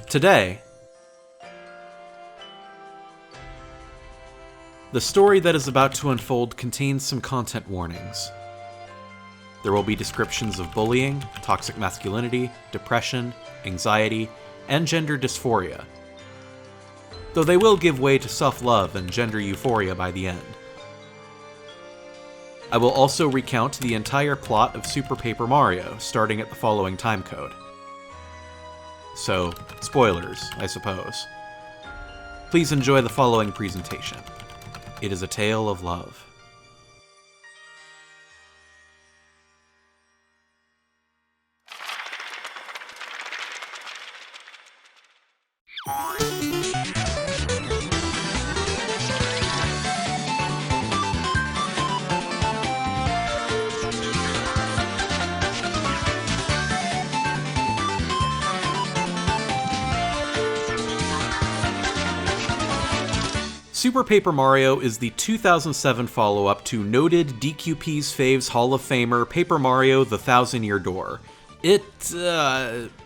Today, the story that is about to unfold contains some content warnings. There will be descriptions of bullying, toxic masculinity, depression, anxiety, and gender dysphoria, though they will give way to self-love and gender euphoria by the end. I will also recount the entire plot of Super Paper Mario, starting at the following timecode. So, spoilers, I suppose. Please enjoy the following presentation. It is a tale of love. Super Paper Mario is the 2007 follow-up to noted DQP's Faves Hall of Famer Paper Mario: The Thousand-Year Door. It,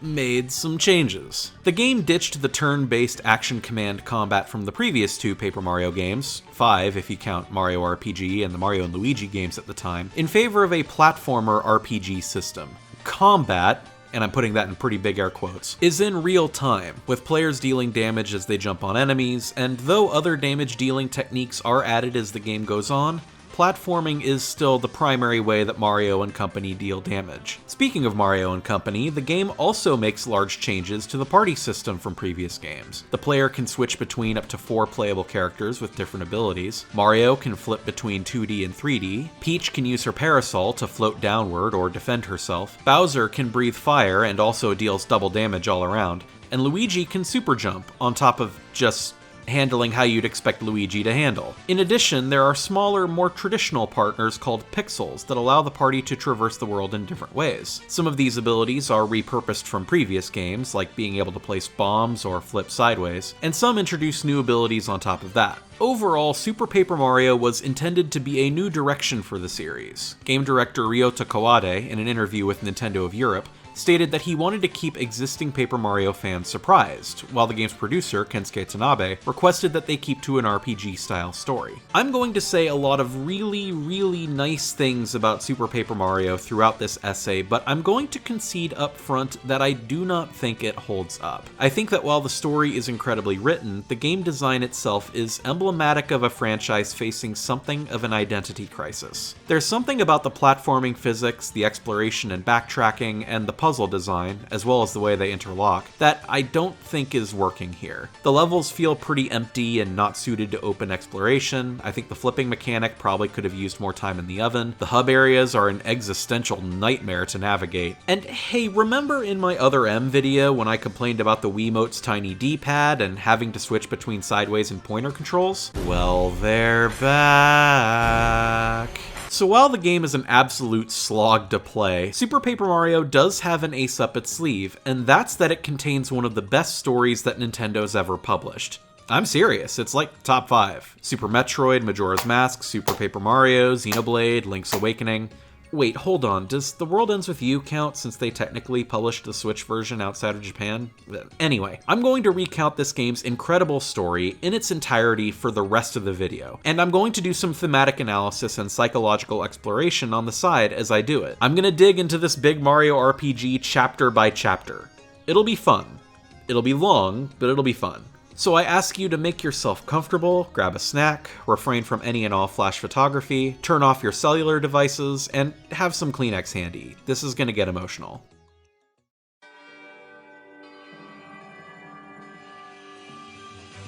made some changes. The game ditched the turn-based action command combat from the previous two Paper Mario games, 5 if you count Mario RPG and the Mario and Luigi games at the time, in favor of a platformer RPG system. Combat, and I'm putting that in pretty big air quotes, is in real time, with players dealing damage as they jump on enemies, and though other damage dealing techniques are added as the game goes on, platforming is still the primary way that Mario and company deal damage. Speaking of Mario and company, the game also makes large changes to the party system from previous games. The player can switch between up to 4 playable characters with different abilities. Mario can flip between 2D and 3D. Peach can use her parasol to float downward or defend herself. Bowser can breathe fire and also deals double damage all around. And Luigi can super jump, on top of just handling how you'd expect Luigi to handle. In addition, there are smaller, more traditional partners called pixels that allow the party to traverse the world in different ways. Some of these abilities are repurposed from previous games, like being able to place bombs or flip sideways, and some introduce new abilities on top of that. Overall, Super Paper Mario was intended to be a new direction for the series. Game director Ryota Kawade, in an interview with Nintendo of Europe, stated that he wanted to keep existing Paper Mario fans surprised, while the game's producer, Kensuke Tanabe, requested that they keep to an RPG-style story. I'm going to say a lot of really nice things about Super Paper Mario throughout this essay, but I'm going to concede up front that I do not think it holds up. I think that while the story is incredibly written, the game design itself is emblematic of a franchise facing something of an identity crisis. There's something about the platforming physics, the exploration and backtracking, and the puzzle design, as well as the way they interlock, that I don't think is working here. The levels feel pretty empty and not suited to open exploration. I think the flipping mechanic probably could have used more time in the oven. The hub areas are an existential nightmare to navigate. And hey, remember in my Other M video when I complained about the Wiimote's tiny D-pad and having to switch between sideways and pointer controls? Well, they're back. So while the game is an absolute slog to play, Super Paper Mario does have an ace up its sleeve, and that's that it contains one of the best stories that Nintendo's ever published. I'm serious, it's like top 5. Super Metroid, Majora's Mask, Super Paper Mario, Xenoblade, Link's Awakening. Wait, hold on, does The World Ends With You count since they technically published the Switch version outside of Japan? Anyway, I'm going to recount this game's incredible story in its entirety for the rest of the video, and I'm going to do some thematic analysis and psychological exploration on the side as I do it. I'm gonna dig into this big Mario RPG chapter by chapter. It'll be fun. It'll be long, but it'll be fun. So I ask you to make yourself comfortable, grab a snack, refrain from any and all flash photography, turn off your cellular devices, and have some Kleenex handy. This is gonna get emotional.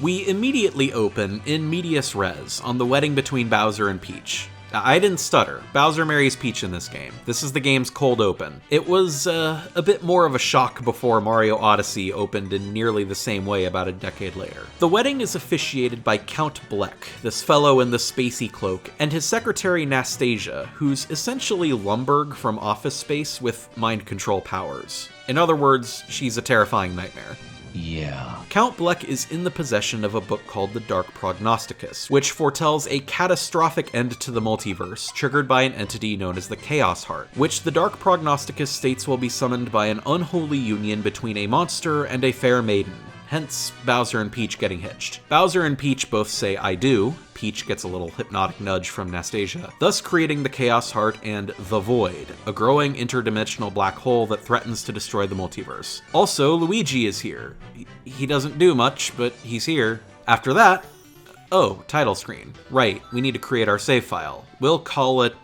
We immediately open in medias res on the wedding between Bowser and Peach. I didn't stutter. Bowser marries Peach in this game. This is the game's cold open. It was a bit more of a shock before Mario Odyssey opened in nearly the same way about a decade later. The wedding is officiated by Count Bleck, this fellow in the spacey cloak, and his secretary Nastasia, who's essentially Lumbergh from Office Space with mind control powers. In other words, she's a terrifying nightmare. Yeah. Count Bleck is in the possession of a book called The Dark Prognosticus, which foretells a catastrophic end to the multiverse, triggered by an entity known as the Chaos Heart, which the Dark Prognosticus states will be summoned by an unholy union between a monster and a fair maiden. Hence, Bowser and Peach getting hitched. Bowser and Peach both say, "I do." Peach gets a little hypnotic nudge from Nastasia, thus creating the Chaos Heart and the Void, a growing interdimensional black hole that threatens to destroy the multiverse. Also, Luigi is here. He doesn't do much, but he's here. After that, oh, title screen. Right, we need to create our save file. We'll call it,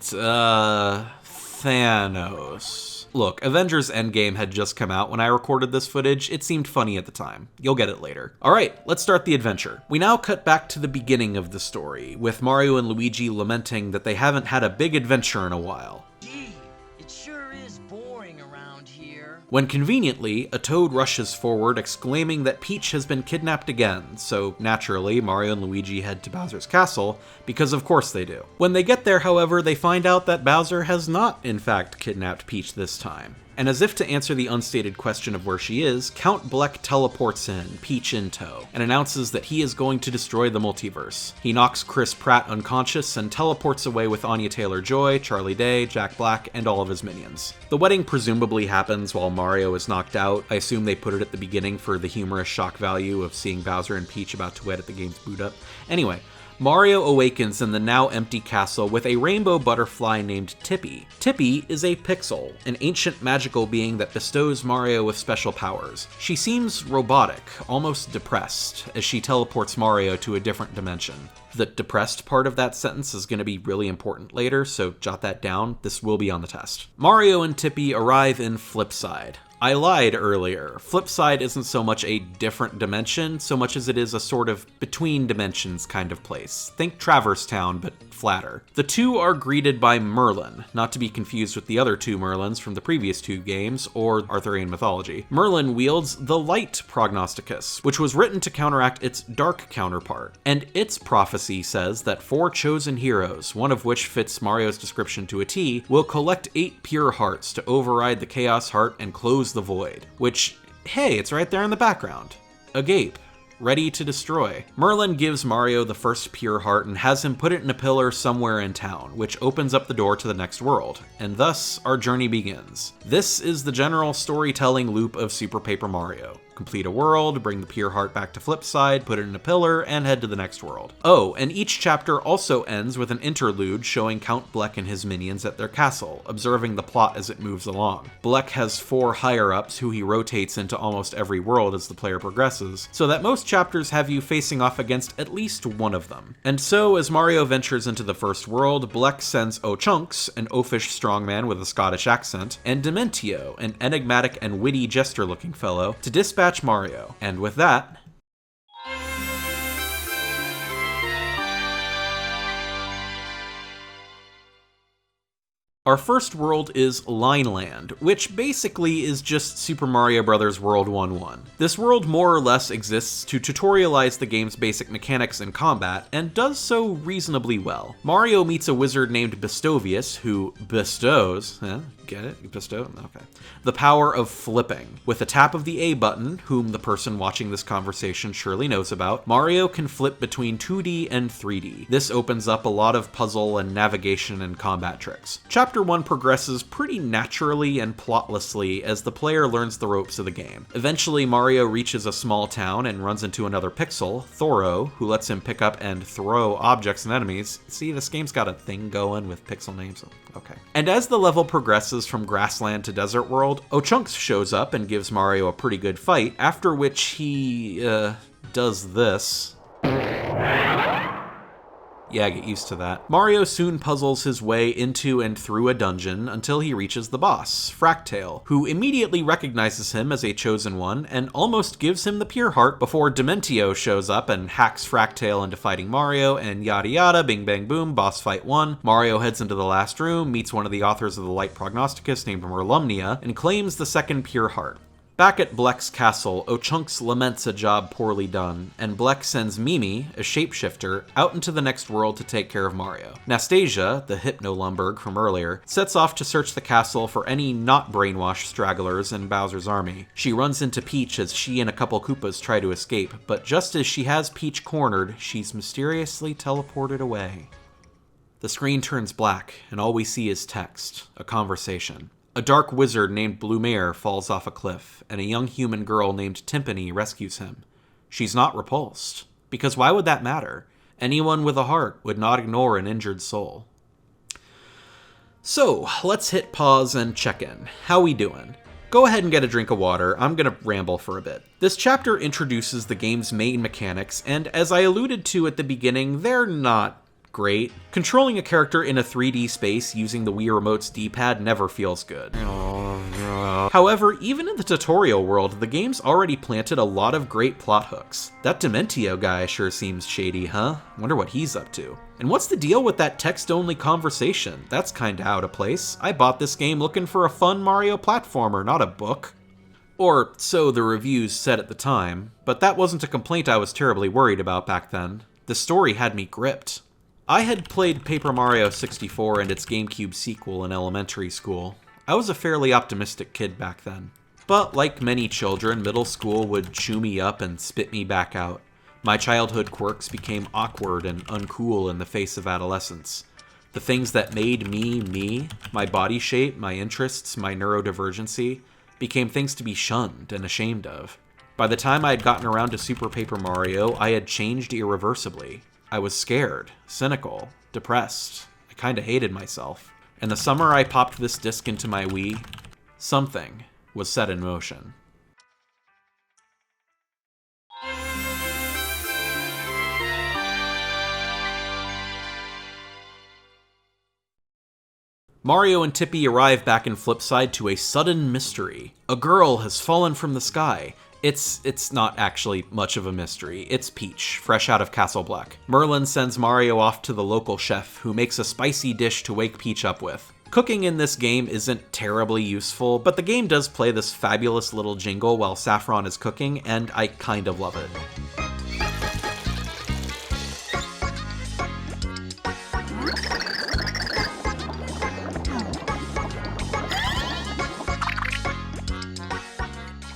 Thanos. Look, Avengers Endgame had just come out when I recorded this footage. It seemed funny at the time. You'll get it later. Alright, let's start the adventure. We now cut back to the beginning of the story, with Mario and Luigi lamenting that they haven't had a big adventure in a while. Gee, it sure is boring around here. When conveniently, a toad rushes forward exclaiming that Peach has been kidnapped again, so naturally Mario and Luigi head to Bowser's castle, because of course they do. When they get there, however, they find out that Bowser has not, in fact, kidnapped Peach this time. And as if to answer the unstated question of where she is, Count Bleck teleports in, Peach in tow, and announces that he is going to destroy the multiverse. He knocks Chris Pratt unconscious and teleports away with Anya Taylor-Joy, Charlie Day, Jack Black, and all of his minions. The wedding presumably happens while Mario is knocked out. I assume they put it at the beginning for the humorous shock value of seeing Bowser and Peach about to wed at the game's boot up. Anyway, Mario awakens in the now empty castle with a rainbow butterfly named Tippy. Tippy is a pixel, an ancient magical being that bestows Mario with special powers. She seems robotic, almost depressed, as she teleports Mario to a different dimension. The depressed part of that sentence is going to be really important later, so jot that down. This will be on the test. Mario and Tippy arrive in Flipside. I lied earlier. Flipside isn't so much a different dimension, so much as it is a sort of between dimensions kind of place. Think Traverse Town, but flatter. The two are greeted by Merlin, not to be confused with the other two Merlins from the previous two games, or Arthurian mythology. Merlin wields the Light Prognosticus, which was written to counteract its dark counterpart, and its prophecy says that 4 chosen heroes, one of which fits Mario's description to a T, will collect 8 pure hearts to override the Chaos Heart and close the Void. Which, hey, it's right there in the background. Agape. Ready to destroy. Merlin gives Mario the first pure heart and has him put it in a pillar somewhere in town, which opens up the door to the next world, and thus our journey begins. This is the general storytelling loop of Super Paper Mario. Complete a world, bring the pure heart back to Flipside, put it in a pillar, and head to the next world. Oh, and each chapter also ends with an interlude showing Count Bleck and his minions at their castle, observing the plot as it moves along. Bleck has 4 higher-ups who he rotates into almost every world as the player progresses, so that most chapters have you facing off against at least one of them. And so, as Mario ventures into the first world, Bleck sends O'Chunks, an oafish strongman with a Scottish accent, and Dementio, an enigmatic and witty jester-looking fellow, to dispatch Mario. And with that, our first world is Lineland, which basically is just Super Mario Bros. World 1-1. This world more or less exists to tutorialize the game's basic mechanics and combat, and does so reasonably well. Mario meets a wizard named Bestovius, who bestows, get it? Bestow? Okay. The power of flipping. With a tap of the A button, whom the person watching this conversation surely knows about, Mario can flip between 2D and 3D. This opens up a lot of puzzle and navigation and combat tricks. Chapter 1 progresses pretty naturally and plotlessly as the player learns the ropes of the game. Eventually, Mario reaches a small town and runs into another pixel, Thoro, who lets him pick up and throw objects and enemies. See, this game's got a thing going with pixel names. Okay. And as the level progresses from grassland to desert world, O'Chunks shows up and gives Mario a pretty good fight, after which he, does this. Yeah, get used to that. Mario soon puzzles his way into and through a dungeon until he reaches the boss, Fractale, who immediately recognizes him as a chosen one and almost gives him the pure heart before Dementio shows up and hacks Fractale into fighting Mario, and yada yada, bing bang boom, boss fight 1. Mario heads into the last room, meets one of the authors of the Light Prognosticus named Merlumnia, and claims the second pure heart. Back at Bleck's castle, Ochunks laments a job poorly done, and Bleck sends Mimi, a shapeshifter, out into the next world to take care of Mario. Nastasia, the Hypno-Lumberg from earlier, sets off to search the castle for any not brainwashed stragglers in Bowser's army. She runs into Peach as she and a couple Koopas try to escape, but just as she has Peach cornered, she's mysteriously teleported away. The screen turns black, and all we see is text, a conversation. A dark wizard named Blumere falls off a cliff, and a young human girl named Timpani rescues him. She's not repulsed, because why would that matter? Anyone with a heart would not ignore an injured soul. So, let's hit pause and check in. How we doing? Go ahead and get a drink of water, I'm gonna ramble for a bit. This chapter introduces the game's main mechanics, and as I alluded to at the beginning, they're not great. Controlling a character in a 3D space using the Wii Remote's D-pad never feels good. However, even in the tutorial world, the game's already planted a lot of great plot hooks. That Dementio guy sure seems shady, huh? Wonder what he's up to. And what's the deal with that text-only conversation? That's kinda out of place. I bought this game looking for a fun Mario platformer, not a book. Or so the reviews said at the time, but that wasn't a complaint I was terribly worried about back then. The story had me gripped. I had played Paper Mario 64 and its GameCube sequel in elementary school. I was a fairly optimistic kid back then. But like many children, middle school would chew me up and spit me back out. My childhood quirks became awkward and uncool in the face of adolescence. The things that made me, me, my body shape, my interests, my neurodivergency, became things to be shunned and ashamed of. By the time I had gotten around to Super Paper Mario, I had changed irreversibly. I was scared, cynical, depressed. I kinda hated myself. And the summer I popped this disc into my Wii, something was set in motion. Mario and Tippy arrive back in Flipside to a sudden mystery. A girl has fallen from the sky. It's not actually much of a mystery. It's Peach, fresh out of Castle Black. Merlin sends Mario off to the local chef, who makes a spicy dish to wake Peach up with. Cooking in this game isn't terribly useful, but the game does play this fabulous little jingle while Saffron is cooking, and I kind of love it.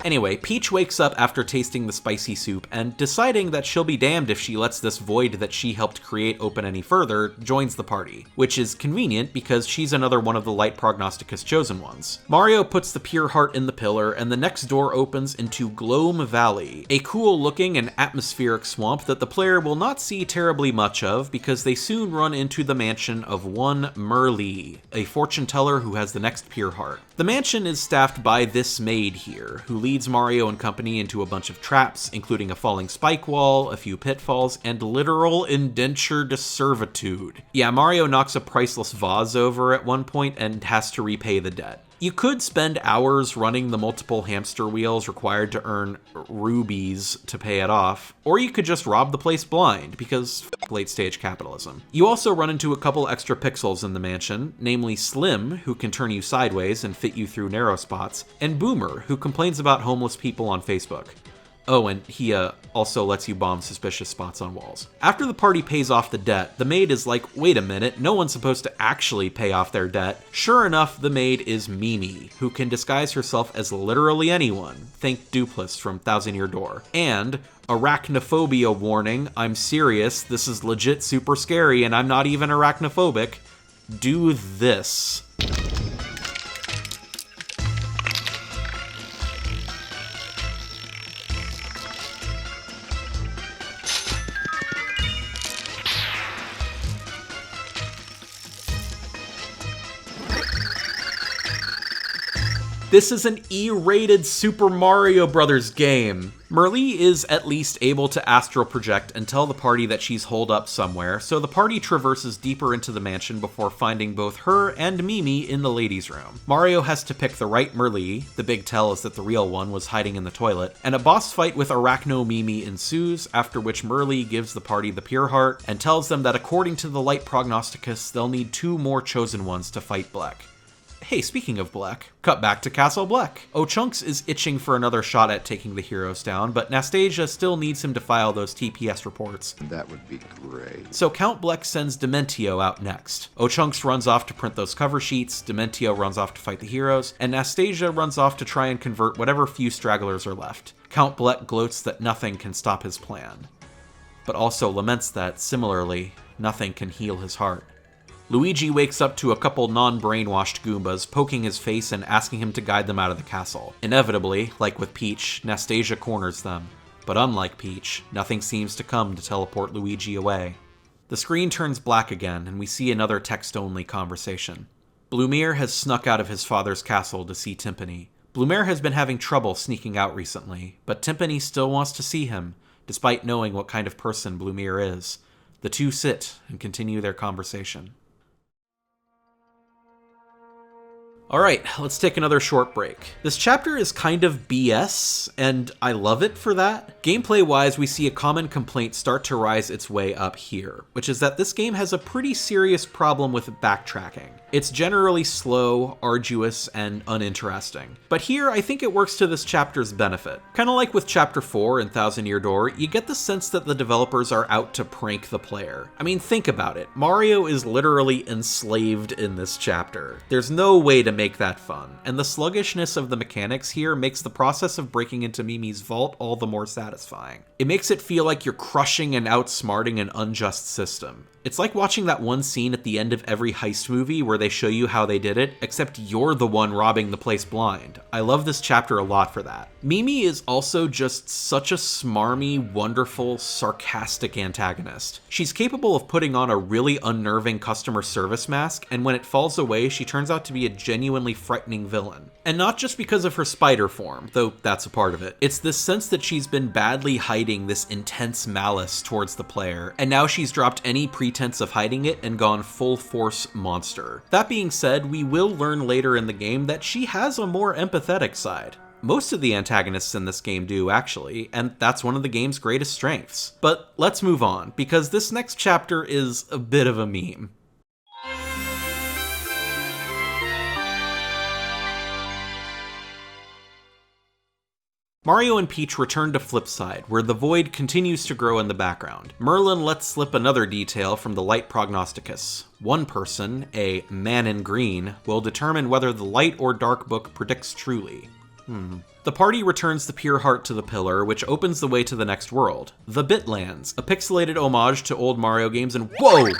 Anyway, Peach wakes up after tasting the spicy soup and deciding that she'll be damned if she lets this void that she helped create open any further, joins the party, which is convenient because she's another one of the Light Prognosticus chosen ones. Mario puts the pure heart in the pillar and the next door opens into Gloam Valley, a cool looking and atmospheric swamp that the player will not see terribly much of because they soon run into the mansion of one Merlee, a fortune teller who has the next pure heart. The mansion is staffed by this maid here, who leads Mario and company into a bunch of traps, including a falling spike wall, a few pitfalls, and literal indentured servitude. Yeah, Mario knocks a priceless vase over at one point and has to repay the debt. You could spend hours running the multiple hamster wheels required to earn rubies to pay it off, or you could just rob the place blind, because late-stage capitalism. You also run into a couple extra pixels in the mansion, namely Slim, who can turn you sideways and fit you through narrow spots, and Boomer, who complains about homeless people on Facebook. Oh, and he also lets you bomb suspicious spots on walls. After the party pays off the debt, the maid is like, wait a minute, no one's supposed to actually pay off their debt. Sure enough, the maid is Mimi, who can disguise herself as literally anyone. Think Dupless from Thousand Year Door. And arachnophobia warning, I'm serious, this is legit super scary and I'm not even arachnophobic. Do this. This is an E-rated Super Mario Bros. Game. Merlee is at least able to astral project and tell the party that she's holed up somewhere, so the party traverses deeper into the mansion before finding both her and Mimi in the ladies' room. Mario has to pick the right Merlee, the big tell is that the real one was hiding in the toilet, and a boss fight with Arachno Mimi ensues, after which Merlee gives the party the pure heart and tells them that according to the Light Prognosticus, they'll need 2 more chosen ones to fight Bleck. hey, speaking of Black, cut back to Castle Black. Ochunks is itching for another shot at taking the heroes down, but Nastasia still needs him to file those TPS reports. That would be great. So Count Bleck sends Dementio out next. Ochunks runs off to print those cover sheets, Dementio runs off to fight the heroes, and Nastasia runs off to try and convert whatever few stragglers are left. Count Bleck gloats that nothing can stop his plan, but also laments that, similarly, nothing can heal his heart. Luigi wakes up to a couple non-brainwashed Goombas poking his face and asking him to guide them out of the castle. Inevitably, like with Peach, Nastasia corners them. But unlike Peach, nothing seems to come to teleport Luigi away. The screen turns black again, and we see another text-only conversation. Blumere has snuck out of his father's castle to see Timpani. Blumere has been having trouble sneaking out recently, but Timpani still wants to see him, despite knowing what kind of person Blumere is. The two sit and continue their conversation. Alright, let's take another short break. This chapter is kind of BS, and I love it for that. Gameplay-wise, we see a common complaint start to rise its way up here, which is that this game has a pretty serious problem with backtracking. It's generally slow, arduous, and uninteresting. But here, I think it works to this chapter's benefit. Kinda like with Chapter 4 in Thousand Year Door, you get the sense that the developers are out to prank the player. I mean, think about it. Mario is literally enslaved in this chapter. There's no way to make that fun, and the sluggishness of the mechanics here makes the process of breaking into Mimi's vault all the more satisfying. It makes it feel like you're crushing and outsmarting an unjust system. It's like watching that one scene at the end of every heist movie where they show you how they did it, except you're the one robbing the place blind. I love this chapter a lot for that. Mimi is also just such a smarmy, wonderful, sarcastic antagonist. She's capable of putting on a really unnerving customer service mask, and when it falls away, she turns out to be a genuinely frightening villain. And not just because of her spider form, though that's a part of it. It's this sense that she's been badly hiding this intense malice towards the player, and now she's dropped any pretense of hiding it and gone full force monster. That being said, we will learn later in the game that she has a more empathetic side. Most of the antagonists in this game do, actually, and that's one of the game's greatest strengths. But let's move on, because this next chapter is a bit of a meme. Mario and Peach return to Flipside, where the void continues to grow in the background. Merlin lets slip another detail from the light prognosticus. One person, a man in green, will determine whether the light or dark book predicts truly. The party returns the pure heart to the pillar, which opens the way to the next world. The Bitlands, a pixelated homage to old Mario games, and whoa!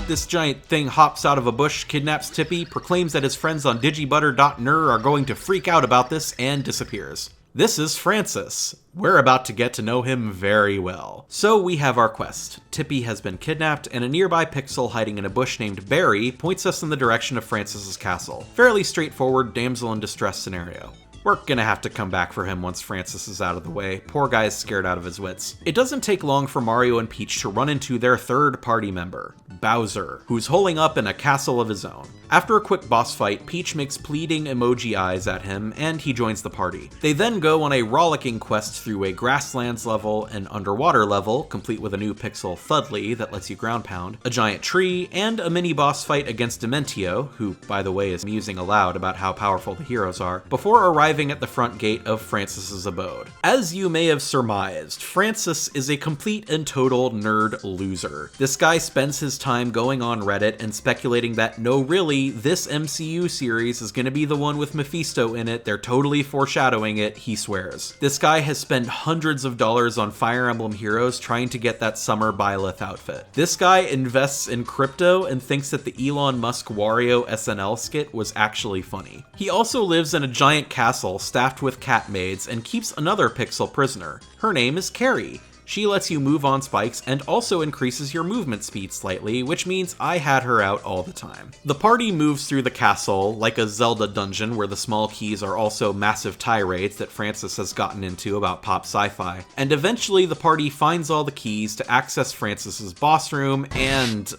This giant thing hops out of a bush, kidnaps Tippy, proclaims that his friends on digibutter.ner are going to freak out about this, and disappears. This is Francis. We're about to get to know him very well. So we have our quest. Tippy has been kidnapped, and a nearby pixel hiding in a bush named Barry points us in the direction of Francis's castle. Fairly straightforward damsel in distress scenario. We're gonna have to come back for him once Francis is out of the way. Poor guy's scared out of his wits. It doesn't take long for Mario and Peach to run into their third party member, Bowser, who's holing up in a castle of his own. After a quick boss fight, Peach makes pleading emoji eyes at him, and he joins the party. They then go on a rollicking quest through a grasslands level, an underwater level, complete with a new pixel Thudley that lets you ground pound, a giant tree, and a mini boss fight against Dementio, who, by the way, is musing aloud about how powerful the heroes are, before arriving at the front gate of Francis's abode. As you may have surmised, Francis is a complete and total nerd loser. This guy spends his time going on Reddit and speculating that no, really, this MCU series is gonna be the one with Mephisto in it, they're totally foreshadowing it, he swears. This guy has spent hundreds of dollars on Fire Emblem Heroes trying to get that summer Byleth outfit. This guy invests in crypto and thinks that the Elon Musk Wario SNL skit was actually funny. He also lives in a giant castle staffed with cat maids and keeps another pixel prisoner. Her name is Carrie. She lets you move on spikes and also increases your movement speed slightly, which means I had her out all the time. The party moves through the castle like a Zelda dungeon where the small keys are also massive tirades that Francis has gotten into about pop sci-fi, and eventually the party finds all the keys to access Francis's boss room and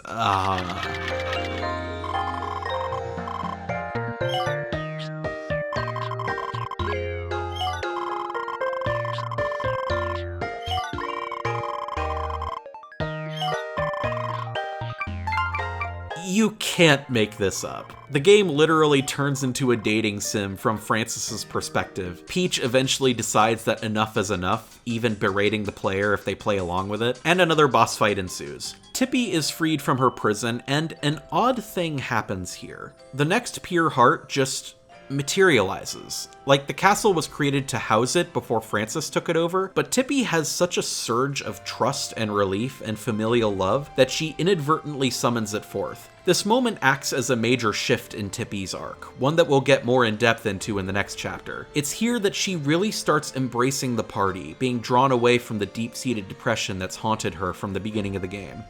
You can't make this up. The game literally turns into a dating sim from Frances's perspective. Peach eventually decides that enough is enough, even berating the player if they play along with it, and another boss fight ensues. Tippy is freed from her prison, and an odd thing happens here. The next pure heart just materializes. Like, the castle was created to house it before Frances took it over, but Tippy has such a surge of trust and relief and familial love that she inadvertently summons it forth. This moment acts as a major shift in Tippy's arc, one that we'll get more in depth into in the next chapter. It's here that she really starts embracing the party, being drawn away from the deep-seated depression that's haunted her from the beginning of the game.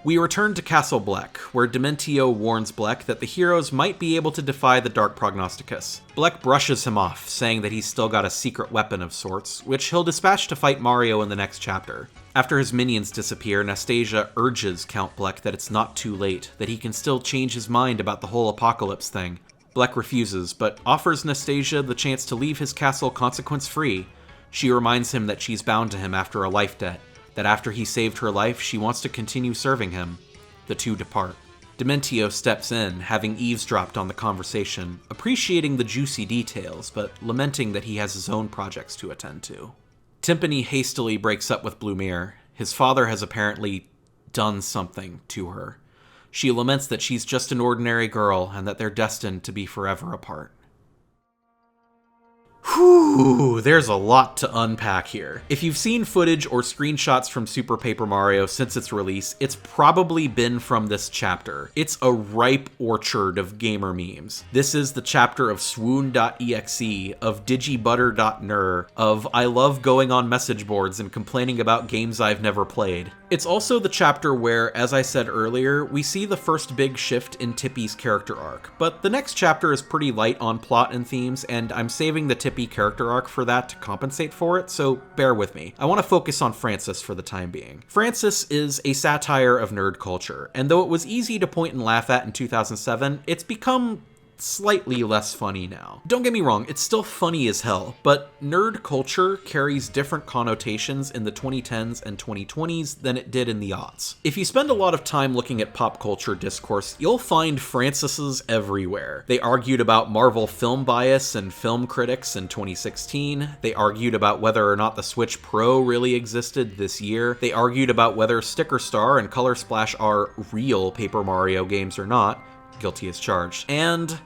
We return to Castle Bleck, where Dementio warns Bleck that the heroes might be able to defy the Dark Prognosticus. Bleck brushes him off, saying that he's still got a secret weapon of sorts, which he'll dispatch to fight Mario in the next chapter. After his minions disappear, Nastasia urges Count Bleck that it's not too late, that he can still change his mind about the whole apocalypse thing. Bleck refuses, but offers Nastasia the chance to leave his castle consequence-free. She reminds him that she's bound to him after a life debt, that after he saved her life, she wants to continue serving him. The two depart. Dementio steps in, having eavesdropped on the conversation, appreciating the juicy details, but lamenting that he has his own projects to attend to. Timpani hastily breaks up with Blumere. His father has apparently done something to her. She laments that she's just an ordinary girl and that they're destined to be forever apart. Whew, there's a lot to unpack here. If you've seen footage or screenshots from Super Paper Mario since its release, it's probably been from this chapter. It's a ripe orchard of gamer memes. This is the chapter of swoon.exe, of digibutter.ner, of I love going on message boards and complaining about games I've never played. It's also the chapter where, as I said earlier, we see the first big shift in Tippy's character arc, but the next chapter is pretty light on plot and themes, and I'm saving the Tippy character arc for that to compensate for it, so bear with me. I want to focus on Frances for the time being. Frances is a satire of nerd culture, and though it was easy to point and laugh at in 2007, it's become slightly less funny now. Don't get me wrong, it's still funny as hell, but nerd culture carries different connotations in the 2010s and 2020s than it did in the aughts. If you spend a lot of time looking at pop culture discourse, you'll find Franceses everywhere. They argued about Marvel film bias and film critics in 2016. They argued about whether or not the Switch Pro really existed this year. They argued about whether Sticker Star and Color Splash are real Paper Mario games or not. Guilty as charged. And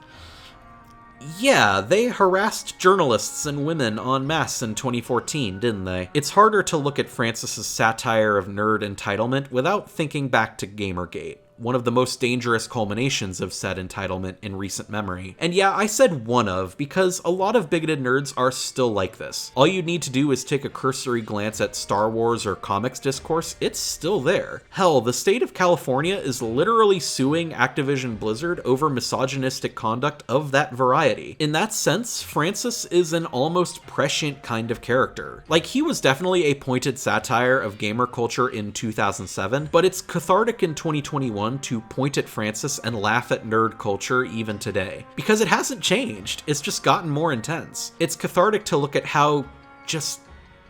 yeah, they harassed journalists and women en masse in 2014, didn't they? It's harder to look at Frances's satire of nerd entitlement without thinking back to Gamergate, one of the most dangerous culminations of said entitlement in recent memory. And yeah, I said one of, because a lot of bigoted nerds are still like this. All you need to do is take a cursory glance at Star Wars or comics discourse, it's still there. Hell, the state of California is literally suing Activision Blizzard over misogynistic conduct of that variety. In that sense, Frances is an almost prescient kind of character. Like, he was definitely a pointed satire of gamer culture in 2007, but it's cathartic in 2021 to point at Frances and laugh at nerd culture even today. Because it hasn't changed, it's just gotten more intense. It's cathartic to look at how just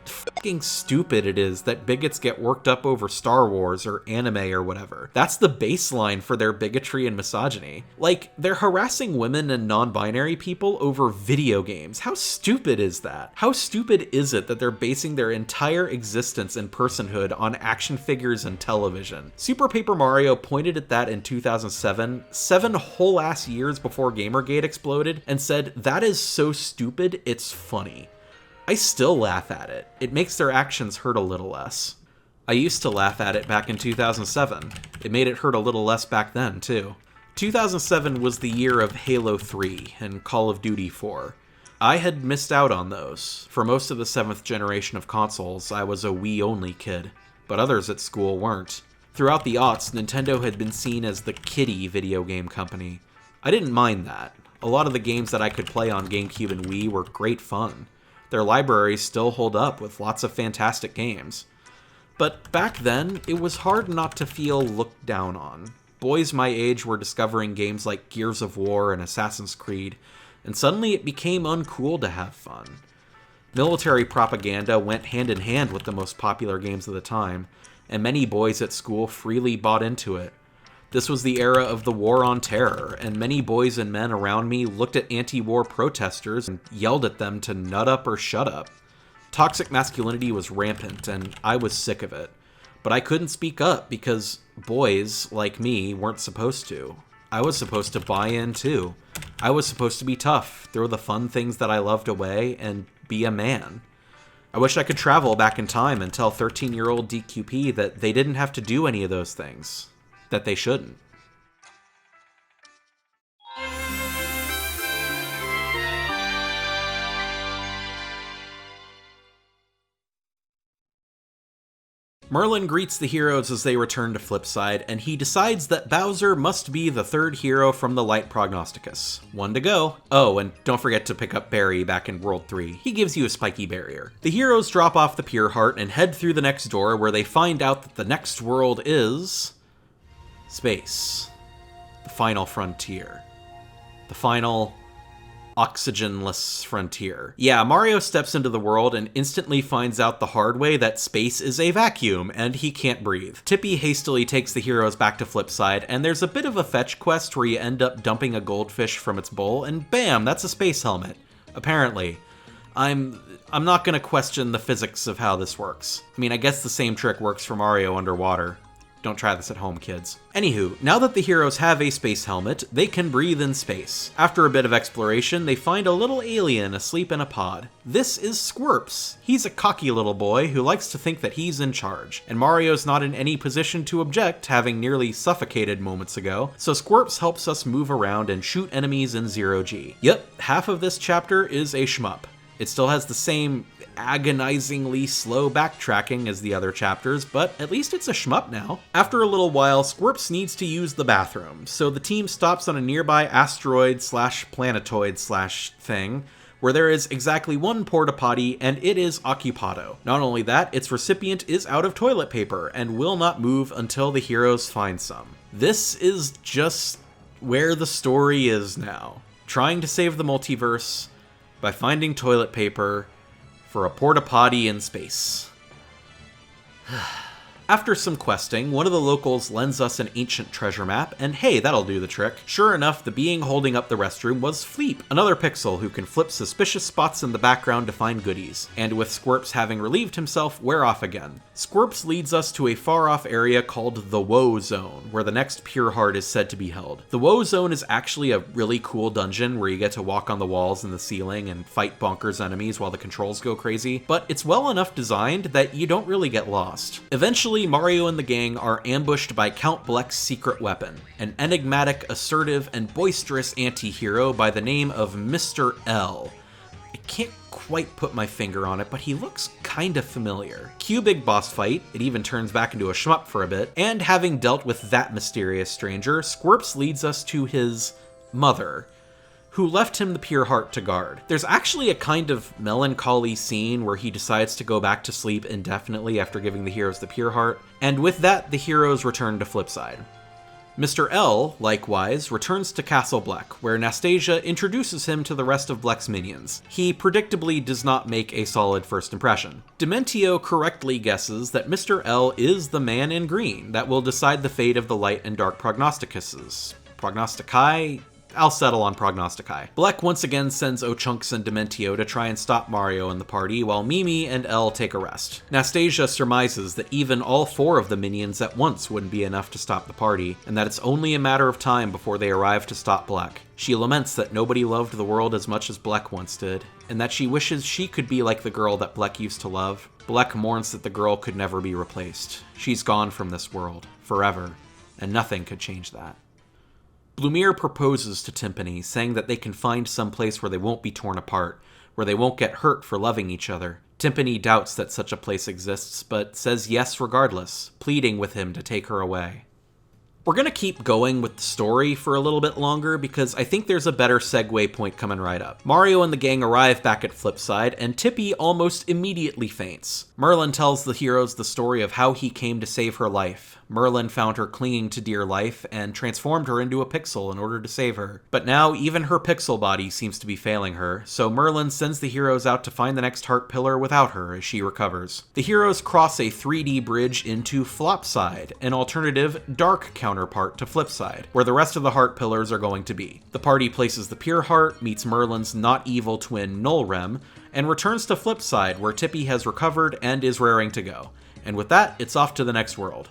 fucking stupid it is that bigots get worked up over Star Wars or anime or whatever. That's the baseline for their bigotry and misogyny. Like, they're harassing women and non-binary people over video games. How stupid is that? How stupid is it that they're basing their entire existence and personhood on action figures and television? Super Paper Mario pointed at that in 2007, 7 whole ass years before Gamergate exploded, and said, that is so stupid, it's funny. I still laugh at it. It makes their actions hurt a little less. I used to laugh at it back in 2007. It made it hurt a little less back then, too. 2007 was the year of Halo 3 and Call of Duty 4. I had missed out on those. For most of the 7th generation of consoles, I was a Wii-only kid, but others at school weren't. Throughout the aughts, Nintendo had been seen as the kiddie video game company. I didn't mind that. A lot of the games that I could play on GameCube and Wii were great fun. Their libraries still hold up with lots of fantastic games. But back then, it was hard not to feel looked down on. Boys my age were discovering games like Gears of War and Assassin's Creed, and suddenly it became uncool to have fun. Military propaganda went hand in hand with the most popular games of the time, and many boys at school freely bought into it. This was the era of the War on Terror, and many boys and men around me looked at anti-war protesters and yelled at them to nut up or shut up. Toxic masculinity was rampant, and I was sick of it. But I couldn't speak up because boys, like me, weren't supposed to. I was supposed to buy in too. I was supposed to be tough, throw the fun things that I loved away, and be a man. I wish I could travel back in time and tell 13-year-old DQP that they didn't have to do any of those things. That they shouldn't. Merlin greets the heroes as they return to Flipside, and he decides that Bowser must be the third hero from the Light Prognosticus. One to go. Oh, and don't forget to pick up Barry back in World 3. He gives you a spiky barrier. The heroes drop off the Pure Heart and head through the next door, where they find out that the next world is... space. The final frontier. The final... oxygenless frontier. Yeah, Mario steps into the world and instantly finds out the hard way that space is a vacuum, and he can't breathe. Tippy hastily takes the heroes back to Flipside, and there's a bit of a fetch quest where you end up dumping a goldfish from its bowl, and bam, that's a space helmet. Apparently. I'm not gonna question the physics of how this works. I mean, I guess the same trick works for Mario underwater. Don't try this at home, kids. Anywho, now that the heroes have a space helmet, they can breathe in space. After a bit of exploration, they find a little alien asleep in a pod. This is Squirps. He's a cocky little boy who likes to think that he's in charge, and Mario's not in any position to object, having nearly suffocated moments ago, so Squirps helps us move around and shoot enemies in 0G. Yep, half of this chapter is a shmup. It still has the same agonizingly slow backtracking as the other chapters, but at least it's a shmup now. After a little while, Squirps needs to use the bathroom, so the team stops on a nearby asteroid/planetoid/thing, where there is exactly one porta-potty, and it is occupado. Not only that, its recipient is out of toilet paper, and will not move until the heroes find some. This is just where the story is now. Trying to save the multiverse by finding toilet paper for a porta-potty in space. After some questing, one of the locals lends us an ancient treasure map, and hey, that'll do the trick. Sure enough, the being holding up the restroom was Fleep, another pixel who can flip suspicious spots in the background to find goodies. And with Squirps having relieved himself, we're off again. Squirps leads us to a far-off area called the Woe Zone, where the next Pure Heart is said to be held. The Woe Zone is actually a really cool dungeon where you get to walk on the walls and the ceiling and fight bonkers enemies while the controls go crazy, but it's well enough designed that you don't really get lost. Eventually, Mario and the gang are ambushed by Count Bleck's secret weapon, an enigmatic, assertive, and boisterous anti-hero by the name of Mr. L. I can't quite put my finger on it, but he looks kinda familiar. Cue big boss fight, it even turns back into a shmup for a bit, and having dealt with that mysterious stranger, Squirps leads us to his mother, who left him the Pure Heart to guard. There's actually a kind of melancholy scene where he decides to go back to sleep indefinitely after giving the heroes the Pure Heart, and with that, the heroes return to Flipside. Mr. L, likewise, returns to Castle Bleck, where Nastasia introduces him to the rest of Bleck's minions. He predictably does not make a solid first impression. Dementio correctly guesses that Mr. L is the man in green that will decide the fate of the Light and Dark Prognosticuses. Prognostici? I'll settle on Prognostici. Bleck once again sends Ochunks and Dementio to try and stop Mario and the party, while Mimi and L take a rest. Nastasia surmises that even all four of the minions at once wouldn't be enough to stop the party, and that it's only a matter of time before they arrive to stop Bleck. She laments that nobody loved the world as much as Bleck once did, and that she wishes she could be like the girl that Bleck used to love. Bleck mourns that the girl could never be replaced. She's gone from this world, forever, and nothing could change that. Blumir proposes to Timpani, saying that they can find some place where they won't be torn apart, where they won't get hurt for loving each other. Timpani doubts that such a place exists, but says yes regardless, pleading with him to take her away. We're gonna keep going with the story for a little bit longer because I think there's a better segue point coming right up. Mario and the gang arrive back at Flipside, and Tippy almost immediately faints. Merlin tells the heroes the story of how he came to save her life. Merlin found her clinging to dear life and transformed her into a pixel in order to save her. But now even her pixel body seems to be failing her, so Merlin sends the heroes out to find the next heart pillar without her as she recovers. The heroes cross a 3D bridge into Flopside, an alternative dark counterpart counterpart to Flipside, where the rest of the heart pillars are going to be. The party places the pure heart, meets Merlin's not evil twin Nullrem, and returns to Flipside, where Tippy has recovered and is raring to go. And with that, it's off to the next world.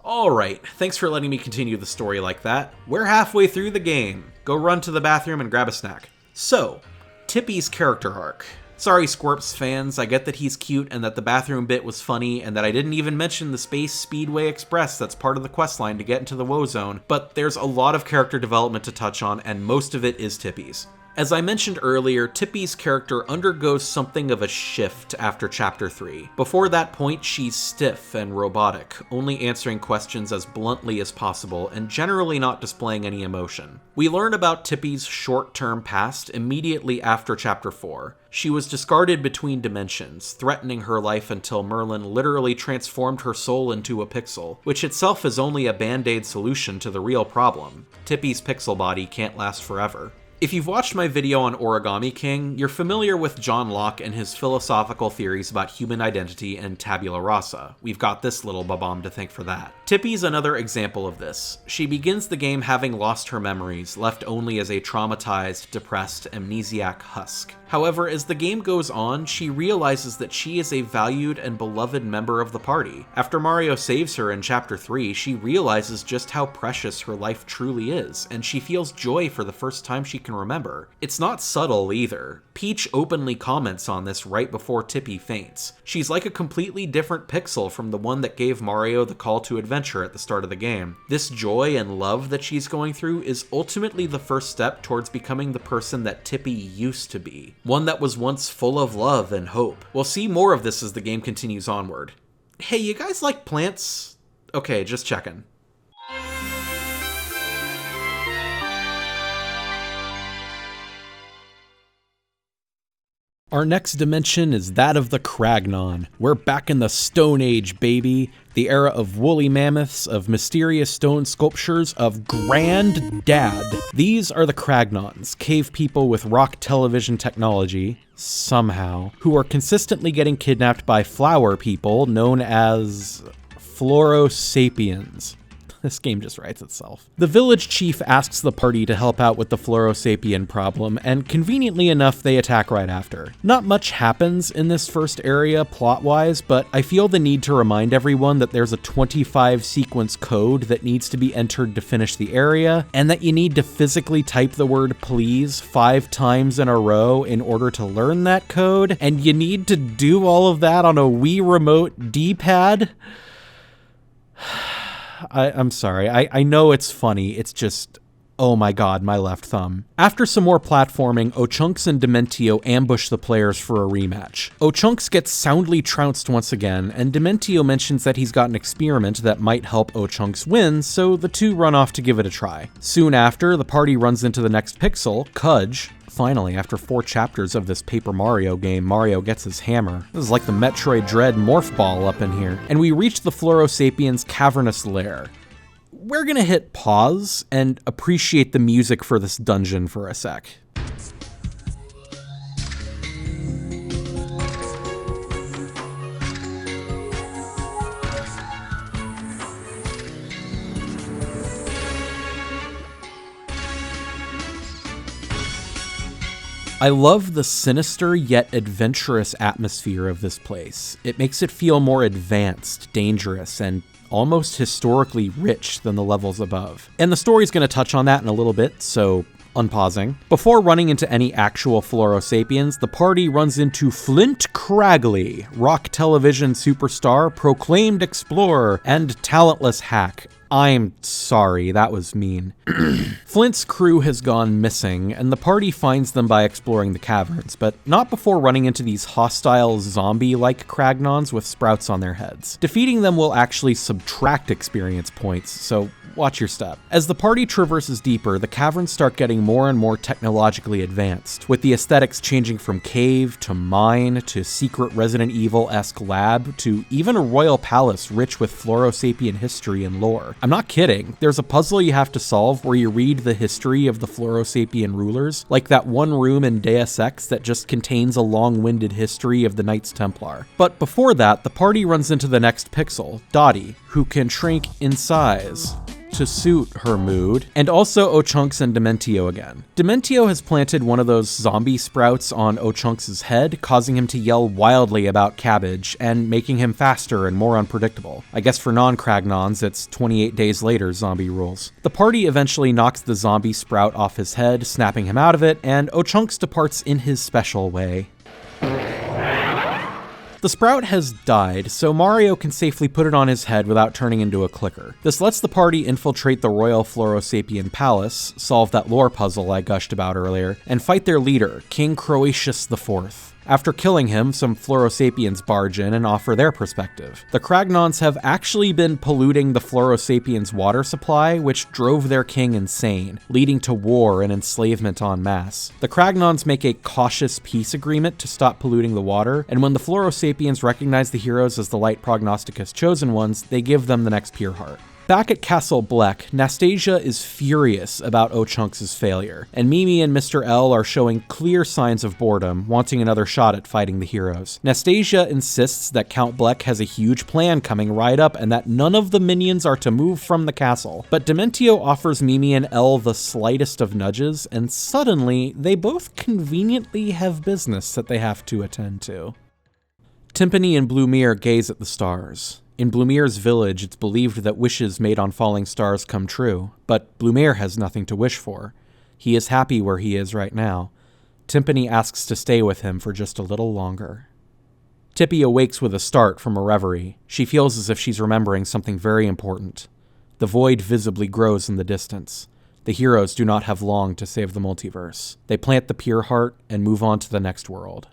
Alright, thanks for letting me continue the story like that. We're halfway through the game. Go run to the bathroom and grab a snack. So, Tippy's character arc. Sorry, Squirps fans, I get that he's cute and that the bathroom bit was funny and that I didn't even mention the Space Speedway Express that's part of the questline to get into the Woe Zone, but there's a lot of character development to touch on and most of it is Tippy's. As I mentioned earlier, Tippy's character undergoes something of a shift after Chapter 3. Before that point, she's stiff and robotic, only answering questions as bluntly as possible and generally not displaying any emotion. We learn about Tippy's short-term past immediately after Chapter 4. She was discarded between dimensions, threatening her life until Merlin literally transformed her soul into a pixel, which itself is only a band-aid solution to the real problem. Tippy's pixel body can't last forever. If you've watched my video on Origami King, you're familiar with John Locke and his philosophical theories about human identity and tabula rasa. We've got this little babam to thank for that. Tippy's another example of this. She begins the game having lost her memories, left only as a traumatized, depressed, amnesiac husk. However, as the game goes on, she realizes that she is a valued and beloved member of the party. After Mario saves her in Chapter 3, she realizes just how precious her life truly is, and she feels joy for the first time she can remember. It's not subtle either. Peach openly comments on this right before Tippy faints. She's like a completely different pixel from the one that gave Mario the call to adventure at the start of the game. This joy and love that she's going through is ultimately the first step towards becoming the person that Tippy used to be. One that was once full of love and hope. We'll see more of this as the game continues onward. Hey, you guys like plants? Okay, just checking. Our next dimension is that of the Cragnon. We're back in the Stone Age, baby. The era of woolly mammoths, of mysterious stone sculptures, of Grand Dad. These are the Cragnons, cave people with rock television technology, somehow, who are consistently getting kidnapped by flower people known as Florosapiens. This game just writes itself. The village chief asks the party to help out with the Florosapien problem, and conveniently enough, they attack right after. Not much happens in this first area plot-wise, but I feel the need to remind everyone that there's a 25 sequence code that needs to be entered to finish the area, and that you need to physically type the word please 5 times in a row in order to learn that code, and you need to do all of that on a Wii Remote D-pad. I'm sorry, I know it's funny, it's just, oh my god, my left thumb. After some more platforming, Ochunks and Dementio ambush the players for a rematch. Ochunks gets soundly trounced once again, and Dementio mentions that he's got an experiment that might help Ochunks win, so the two run off to give it a try. Soon after, the party runs into the next pixel, Kudge. Finally, after 4 chapters of this Paper Mario game, Mario gets his hammer. This is like the Metroid Dread morph ball up in here. And we reach the Florosapiens' cavernous lair. We're gonna hit pause and appreciate the music for this dungeon for a sec. I love the sinister yet adventurous atmosphere of this place. It makes it feel more advanced, dangerous, and almost historically rich than the levels above. And the story's going to touch on that in a little bit, so unpausing. Before running into any actual Florosapiens, the party runs into Flint Cragley, rock television superstar, proclaimed explorer, and talentless hack. I'm sorry, that was mean. Flint's crew has gone missing, and the party finds them by exploring the caverns, but not before running into these hostile zombie-like Cragnons with sprouts on their heads. Defeating them will actually subtract experience points, so watch your step. As the party traverses deeper, the caverns start getting more and more technologically advanced, with the aesthetics changing from cave to mine to secret Resident Evil-esque lab to even a royal palace rich with Florosapien history and lore. I'm not kidding. There's a puzzle you have to solve where you read the history of the Florosapien rulers, like that one room in Deus Ex that just contains a long-winded history of the Knights Templar. But before that, the party runs into the next pixel, Dottie, who can shrink in size to suit her mood, and also Ochunks and Dementio again. Dementio has planted one of those zombie sprouts on Ochunks' head, causing him to yell wildly about cabbage and making him faster and more unpredictable. I guess for non-Kragnons, it's 28 days later zombie rules. The party eventually knocks the zombie sprout off his head, snapping him out of it, and Ochunks departs in his special way. The sprout has died, so Mario can safely put it on his head without turning into a clicker. This lets the party infiltrate the Royal Florosapien Palace, solve that lore puzzle I gushed about earlier, and fight their leader, King Croatius IV. After killing him, some Florosapiens barge in and offer their perspective. The Kragnons have actually been polluting the Florosapiens' water supply, which drove their king insane, leading to war and enslavement en masse. The Kragnons make a cautious peace agreement to stop polluting the water, and when the Florosapiens recognize the heroes as the Light Prognosticus chosen ones, they give them the next Pure Heart. Back at Castle Bleck, Nastasia is furious about Ochunks' failure, and Mimi and Mr. L are showing clear signs of boredom, wanting another shot at fighting the heroes. Nastasia insists that Count Bleck has a huge plan coming right up and that none of the minions are to move from the castle. But Dementio offers Mimi and L the slightest of nudges, and suddenly, they both conveniently have business that they have to attend to. Timpani and Blumir gaze at the stars. In Blumir's village, it's believed that wishes made on falling stars come true, but Blumir has nothing to wish for. He is happy where he is right now. Timpani asks to stay with him for just a little longer. Tippy awakes with a start from a reverie. She feels as if she's remembering something very important. The void visibly grows in the distance. The heroes do not have long to save the multiverse. They plant the Pure Heart and move on to the next world.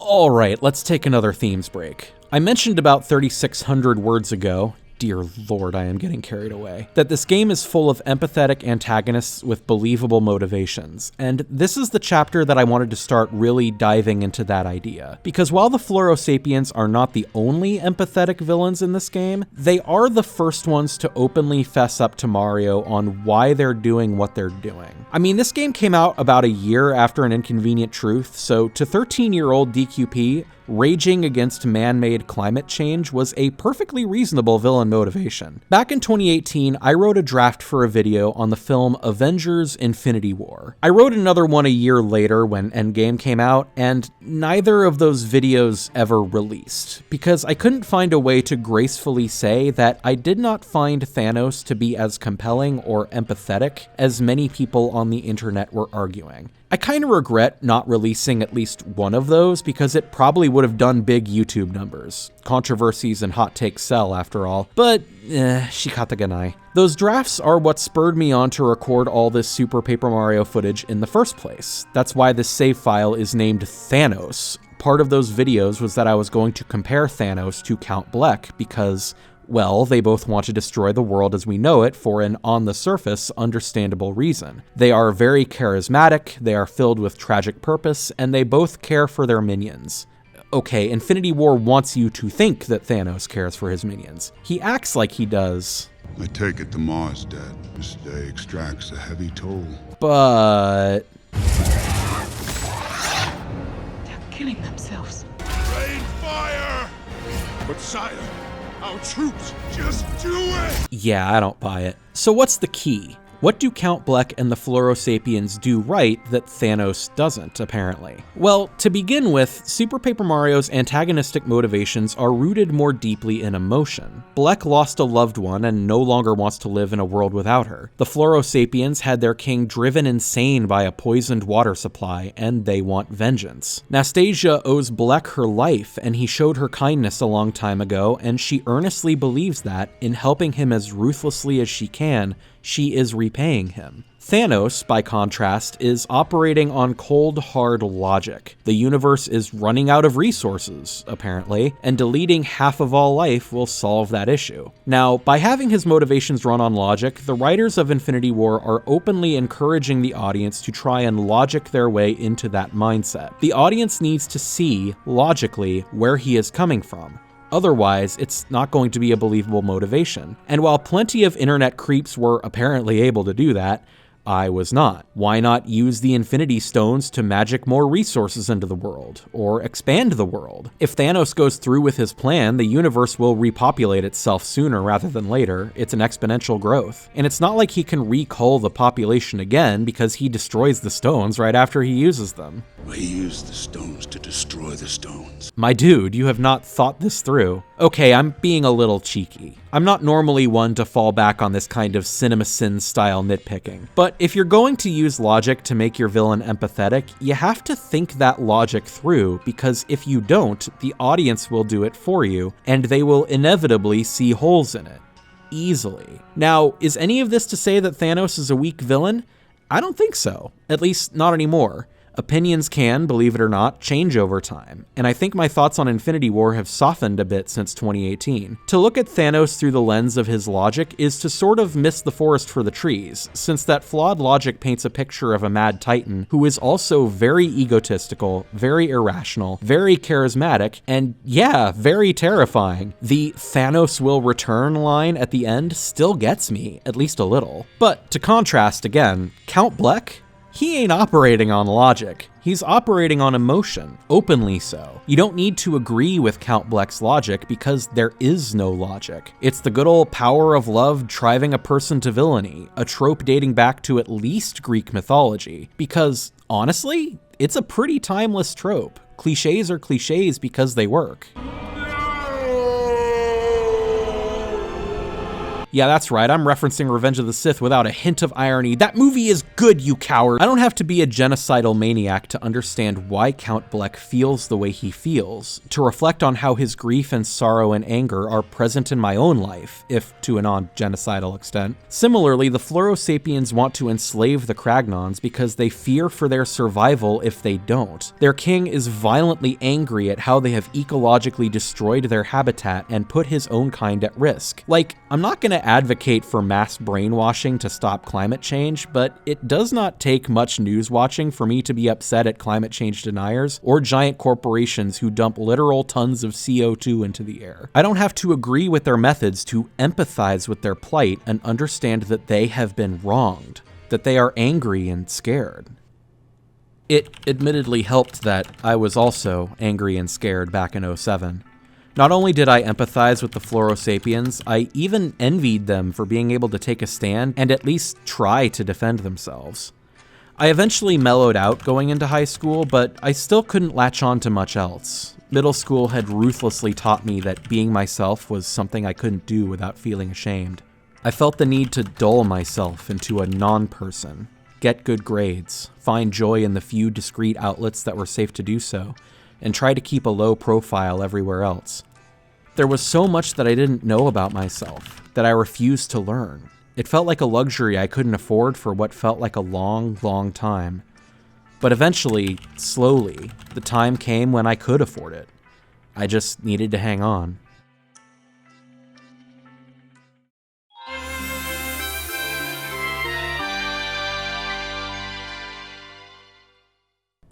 Alright, let's take another themes break. I mentioned about 3,600 words ago, dear lord, I am getting carried away, that this game is full of empathetic antagonists with believable motivations, and this is the chapter that I wanted to start really diving into that idea. Because while the Florosapiens are not the only empathetic villains in this game, they are the first ones to openly fess up to Mario on why they're doing what they're doing. I mean, this game came out about a year after An Inconvenient Truth, so to 13-year-old DQP, raging against man-made climate change was a perfectly reasonable villain motivation. Back in 2018, I wrote a draft for a video on the film Avengers: Infinity War. I wrote another one a year later when Endgame came out, and neither of those videos ever released, because I couldn't find a way to gracefully say that I did not find Thanos to be as compelling or empathetic as many people on the internet were arguing. I kind of regret not releasing at least one of those because it probably would have done big YouTube numbers. Controversies and hot takes sell, after all, but shikataganai. Those drafts are what spurred me on to record all this Super Paper Mario footage in the first place. That's why this save file is named Thanos. Part of those videos was that I was going to compare Thanos to Count Bleck because, well, they both want to destroy the world as we know it for an on-the-surface, understandable reason. They are very charismatic, they are filled with tragic purpose, and they both care for their minions. Okay, Infinity War wants you to think that Thanos cares for his minions. He acts like he does. I take it the Mars dead. This day extracts a heavy toll. But They're killing themselves. Rain fire! But sire, our troops, just do it! yeah, I don't buy it. So what's the key? What do Count Bleck and the Florosapiens do right that Thanos doesn't, apparently? Well, to begin with, Super Paper Mario's antagonistic motivations are rooted more deeply in emotion. Bleck lost a loved one and no longer wants to live in a world without her. The Florosapiens had their king driven insane by a poisoned water supply, and they want vengeance. Nastasia owes Bleck her life, and he showed her kindness a long time ago, and she earnestly believes that, in helping him as ruthlessly as she can, she is repaying him. Thanos, by contrast, is operating on cold, hard logic. The universe is running out of resources, apparently, and deleting half of all life will solve that issue. Now, by having his motivations run on logic, the writers of Infinity War are openly encouraging the audience to try and logic their way into that mindset. The audience needs to see, logically, where he is coming from. Otherwise, it's not going to be a believable motivation. And while plenty of internet creeps were apparently able to do that, I was not. Why not use the Infinity Stones to magic more resources into the world, or expand the world? If Thanos goes through with his plan, the universe will repopulate itself sooner rather than later. It's an exponential growth. And it's not like he can recull the population again because he destroys the stones right after he uses them. He used the stones to destroy the stones. My dude, you have not thought this through. Okay, I'm being a little cheeky. I'm not normally one to fall back on this kind of CinemaSin style nitpicking, but if you're going to use logic to make your villain empathetic, you have to think that logic through, because if you don't, the audience will do it for you, and they will inevitably see holes in it. Easily. Now, is any of this to say that Thanos is a weak villain? I don't think so. At least, not anymore. Opinions can, believe it or not, change over time, and I think my thoughts on Infinity War have softened a bit since 2018. To look at Thanos through the lens of his logic is to sort of miss the forest for the trees, since that flawed logic paints a picture of a mad titan who is also very egotistical, very irrational, very charismatic, and yeah, very terrifying. The "Thanos will return" line at the end still gets me, at least a little. But to contrast again, Count Bleck? He ain't operating on logic. He's operating on emotion, openly so. You don't need to agree with Count Bleck's logic because there is no logic. It's the good old power of love driving a person to villainy, a trope dating back to at least Greek mythology. Because, honestly, it's a pretty timeless trope. Clichés are clichés because they work. Yeah, that's right, I'm referencing Revenge of the Sith without a hint of irony. That movie is good, you coward! I don't have to be a genocidal maniac to understand why Count Bleck feels the way he feels, to reflect on how his grief and sorrow and anger are present in my own life, if to a non-genocidal extent. Similarly, the Fluorosapiens want to enslave the Kragnons because they fear for their survival if they don't. Their king is violently angry at how they have ecologically destroyed their habitat and put his own kind at risk. Like, I'm not gonna advocate for mass brainwashing to stop climate change, but it does not take much news watching for me to be upset at climate change deniers or giant corporations who dump literal tons of CO2 into the air. I don't have to agree with their methods to empathize with their plight and understand that they have been wronged, that they are angry and scared. It admittedly helped that I was also angry and scared back in 2007. Not only did I empathize with the Fluorosapiens, I even envied them for being able to take a stand and at least try to defend themselves. I eventually mellowed out going into high school, but I still couldn't latch on to much else. Middle school had ruthlessly taught me that being myself was something I couldn't do without feeling ashamed. I felt the need to dull myself into a non-person, get good grades, find joy in the few discrete outlets that were safe to do so, and try to keep a low profile everywhere else. There was so much that I didn't know about myself, that I refused to learn. It felt like a luxury I couldn't afford for what felt like a long, long time. But eventually, slowly, the time came when I could afford it. I just needed to hang on.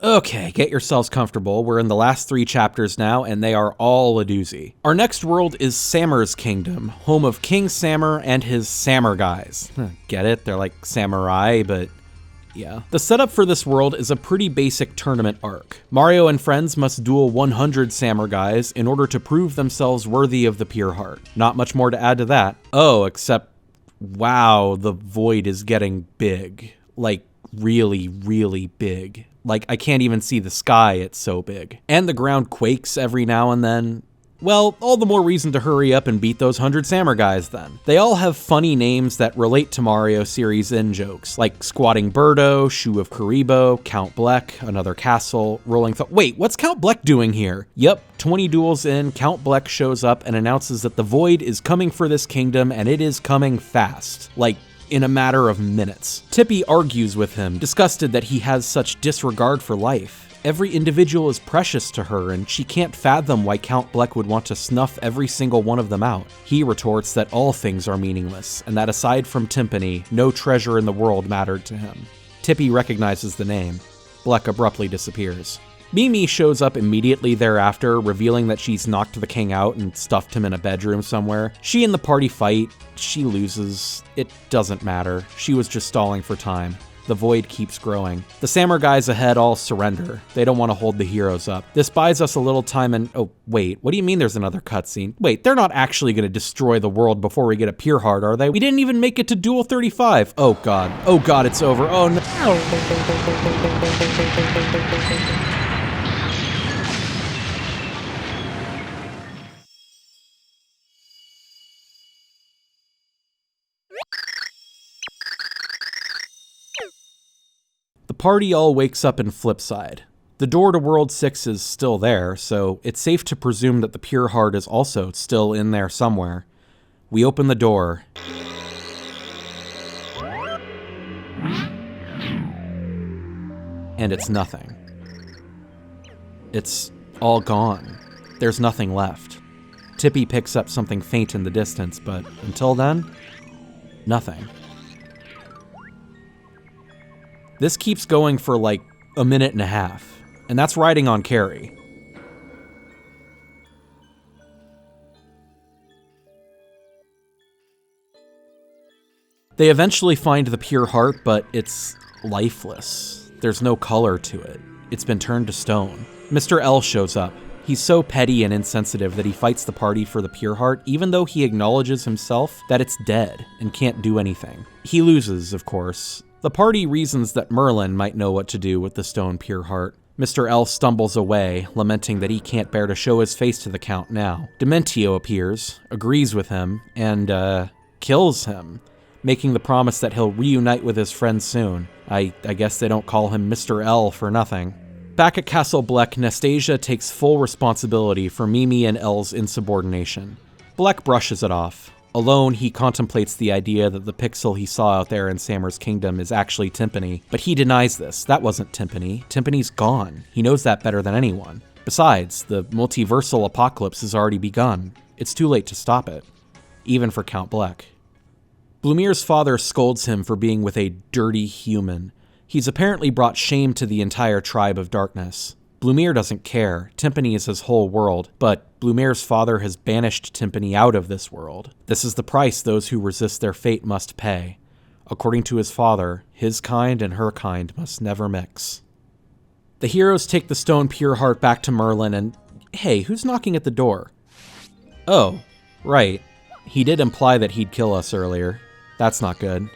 Okay, get yourselves comfortable. We're in the last 3 chapters now, and they are all a doozy. Our next world is Samur's Kingdom, home of King Samur and his Samur guys. Get it? They're like samurai, but yeah. The setup for this world is a pretty basic tournament arc. Mario and friends must duel 100 Samur guys in order to prove themselves worthy of the pure heart. Not much more to add to that. Oh, except, wow, the void is getting big. Like, really, really big. Like, I can't even see the sky, it's so big. And the ground quakes every now and then. Well, all the more reason to hurry up and beat those 100 Samur guys then. They all have funny names that relate to Mario series in-jokes, like Squatting Birdo, Shoe of Karibo, Count Bleck, Another Castle, Rolling Wait, what's Count Bleck doing here? Yep, 20 duels in, Count Bleck shows up and announces that the void is coming for this kingdom, and it is coming fast. Like, in a matter of minutes. Tippy argues with him, disgusted that he has such disregard for life. Every individual is precious to her, and she can't fathom why Count Bleck would want to snuff every single one of them out. He retorts that all things are meaningless, and that aside from Timpani, no treasure in the world mattered to him. Tippy recognizes the name. Bleck abruptly disappears. Mimi shows up immediately thereafter, revealing that she's knocked the king out and stuffed him in a bedroom somewhere. She and the party fight. She loses. It doesn't matter. She was just stalling for time. The void keeps growing. The Samur guys ahead all surrender. They don't want to hold the heroes up. This buys us a little time and... Oh, wait. What do you mean there's another cutscene? Wait, they're not actually going to destroy the world before we get a Pure Heart, are they? We didn't even make it to Duel 35. Oh, God. Oh, God, it's over. Oh, no. The party all wakes up in Flipside. The door to World 6 is still there, so it's safe to presume that the Pure Heart is also still in there somewhere. We open the door. And it's nothing. It's all gone. There's nothing left. Tippy picks up something faint in the distance, but until then, nothing. This keeps going for like a minute and a half, and that's riding on Carrie. They eventually find the Pure Heart, but it's lifeless. There's no color to it. It's been turned to stone. Mr. L shows up. He's so petty and insensitive that he fights the party for the Pure Heart, even though he acknowledges himself that it's dead and can't do anything. He loses, of course. The party reasons that Merlin might know what to do with the stone Pure Heart. Mr. L stumbles away, lamenting that he can't bear to show his face to the Count now. Dementio appears, agrees with him, and, kills him, making the promise that he'll reunite with his friends soon. I guess they don't call him Mr. L for nothing. Back at Castle Bleck, Nastasia takes full responsibility for Mimi and L's insubordination. Bleck brushes it off. Alone, he contemplates the idea that the pixel he saw out there in Samur's kingdom is actually Timpani, but he denies this. That wasn't Timpani. Timpani's gone. He knows that better than anyone. Besides, the multiversal apocalypse has already begun. It's too late to stop it, even for Count Bleck. Blumir's father scolds him for being with a dirty human. He's apparently brought shame to the entire tribe of darkness. Blumir doesn't care. Timpani is his whole world, but Blumir's father has banished Timpani out of this world. This is the price those who resist their fate must pay. According to his father, his kind and her kind must never mix. The heroes take the stone Pure Heart back to Merlin and... Hey, who's knocking at the door? Oh, right. He did imply that he'd kill us earlier. That's not good.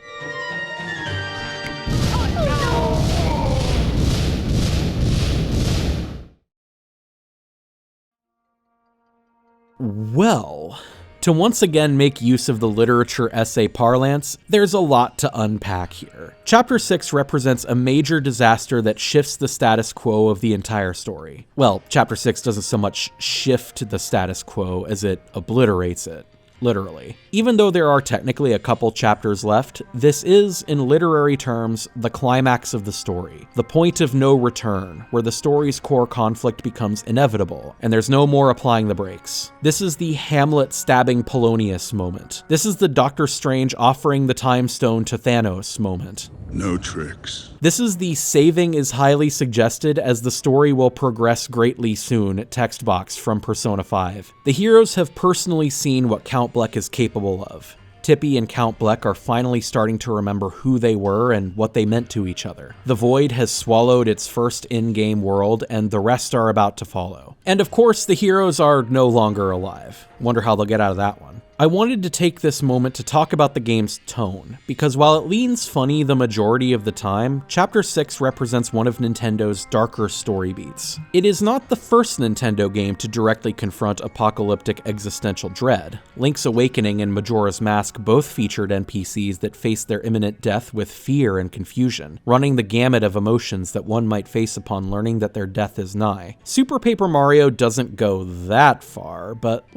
Well, to once again make use of the literature essay parlance, there's a lot to unpack here. Chapter 6 represents a major disaster that shifts the status quo of the entire story. Well, Chapter 6 doesn't so much shift the status quo as it obliterates it. Literally. Even though there are technically a couple chapters left, this is, in literary terms, the climax of the story. The point of no return, where the story's core conflict becomes inevitable, and there's no more applying the brakes. This is the Hamlet stabbing Polonius moment. This is the Doctor Strange offering the Time Stone to Thanos moment. No tricks. This is the saving is highly suggested as the story will progress greatly soon text box from Persona 5. The heroes have personally seen what Count Bleck is capable of. Tippy and Count Bleck are finally starting to remember who they were and what they meant to each other. The Void has swallowed its first in-game world, and the rest are about to follow. And of course, the heroes are no longer alive. Wonder how they'll get out of that one. I wanted to take this moment to talk about the game's tone, because while it leans funny the majority of the time, Chapter 6 represents one of Nintendo's darker story beats. It is not the first Nintendo game to directly confront apocalyptic existential dread. Link's Awakening and Majora's Mask both featured NPCs that faced their imminent death with fear and confusion, running the gamut of emotions that one might face upon learning that their death is nigh. Super Paper Mario doesn't go that far, but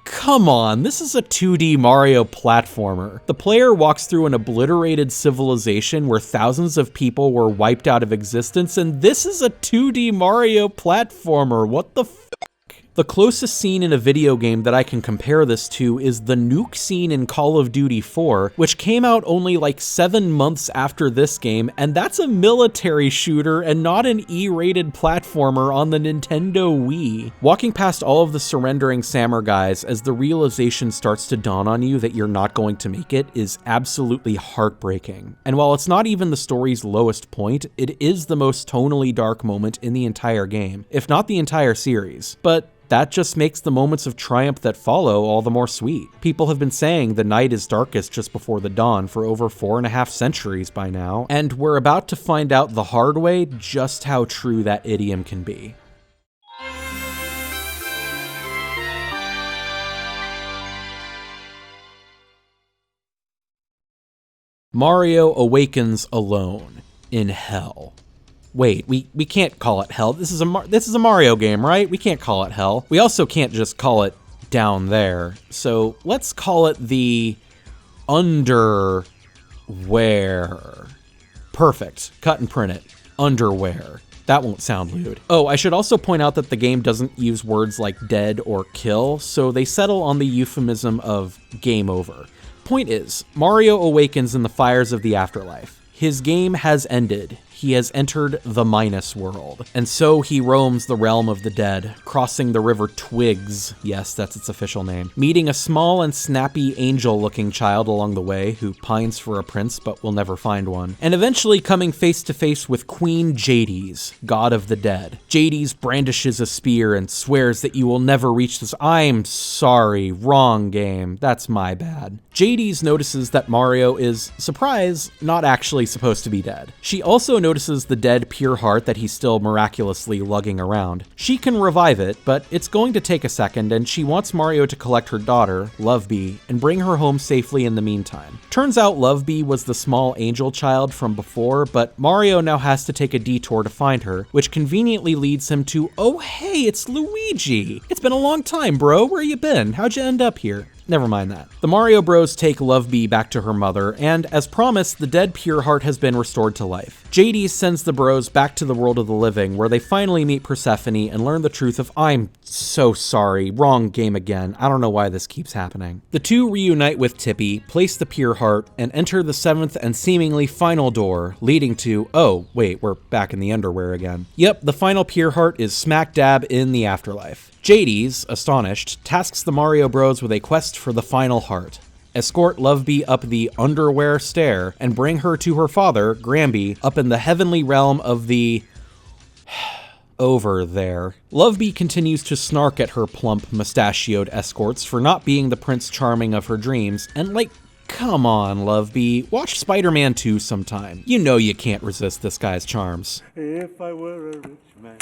come on, this is a 2D Mario platformer. The player walks through an obliterated civilization where thousands of people were wiped out of existence, and this is a 2D Mario platformer. What the f***? The closest scene in a video game that I can compare this to is the nuke scene in Call of Duty 4, which came out only like 7 months after this game, and that's a military shooter and not an E-rated platformer on the Nintendo Wii. Walking past all of the surrendering samurai guys as the realization starts to dawn on you that you're not going to make it is absolutely heartbreaking. And while it's not even the story's lowest point, it is the most tonally dark moment in the entire game, if not the entire series. But that just makes the moments of triumph that follow all the more sweet. People have been saying the night is darkest just before the dawn for over 4.5 centuries by now, and we're about to find out the hard way just how true that idiom can be. Mario awakens alone in hell. Wait, we can't call it hell. This is a Mario game, right? We can't call it hell. We also can't just call it down there. So let's call it the underwear. Perfect. Cut and print it. Underwear. That won't sound lewd. Oh, I should also point out that the game doesn't use words like dead or kill, so they settle on the euphemism of game over. Point is, Mario awakens in the fires of the afterlife. His game has ended. He has entered the Minus world, and so he roams the realm of the dead, crossing the river Twigs, yes, that's its official name, meeting a small and snappy angel-looking child along the way who pines for a prince but will never find one, and eventually coming face to face with Queen Jades, god of the dead. Jades brandishes a spear and swears that you will never reach this. I'm sorry, wrong game, that's my bad. Jades notices that Mario is, surprise, not actually supposed to be dead. She also notices the dead pure heart that he's still miraculously lugging around. She can revive it, but it's going to take a second, and she wants Mario to collect her daughter, Rubee, and bring her home safely in the meantime. Turns out Rubee was the small angel child from before, but Mario now has to take a detour to find her, which conveniently leads him to, oh hey, it's Luigi! It's been a long time, bro, where you been? How'd you end up here? Never mind that. The Mario Bros take Rubee back to her mother, and as promised, the dead pure heart has been restored to life. Jades sends the bros back to the world of the living, where they finally meet Persephone and learn the truth of, I'm so sorry, wrong game again, I don't know why this keeps happening. The two reunite with Tippy, place the pure heart, and enter the 7th and seemingly final door, leading to, oh, wait, we're back in the underwear again. Yep, the final pure heart is smack dab in the afterlife. Jades, astonished, tasks the Mario Bros with a quest for the final heart. Escort Rubee up the underwear stair and bring her to her father, Gramby, up in the heavenly realm of the over there. Rubee continues to snark at her plump, mustachioed escorts for not being the Prince Charming of her dreams, and like, come on, Rubee, watch Spider-Man 2 sometime. You know you can't resist this guy's charms. If I were a rich man.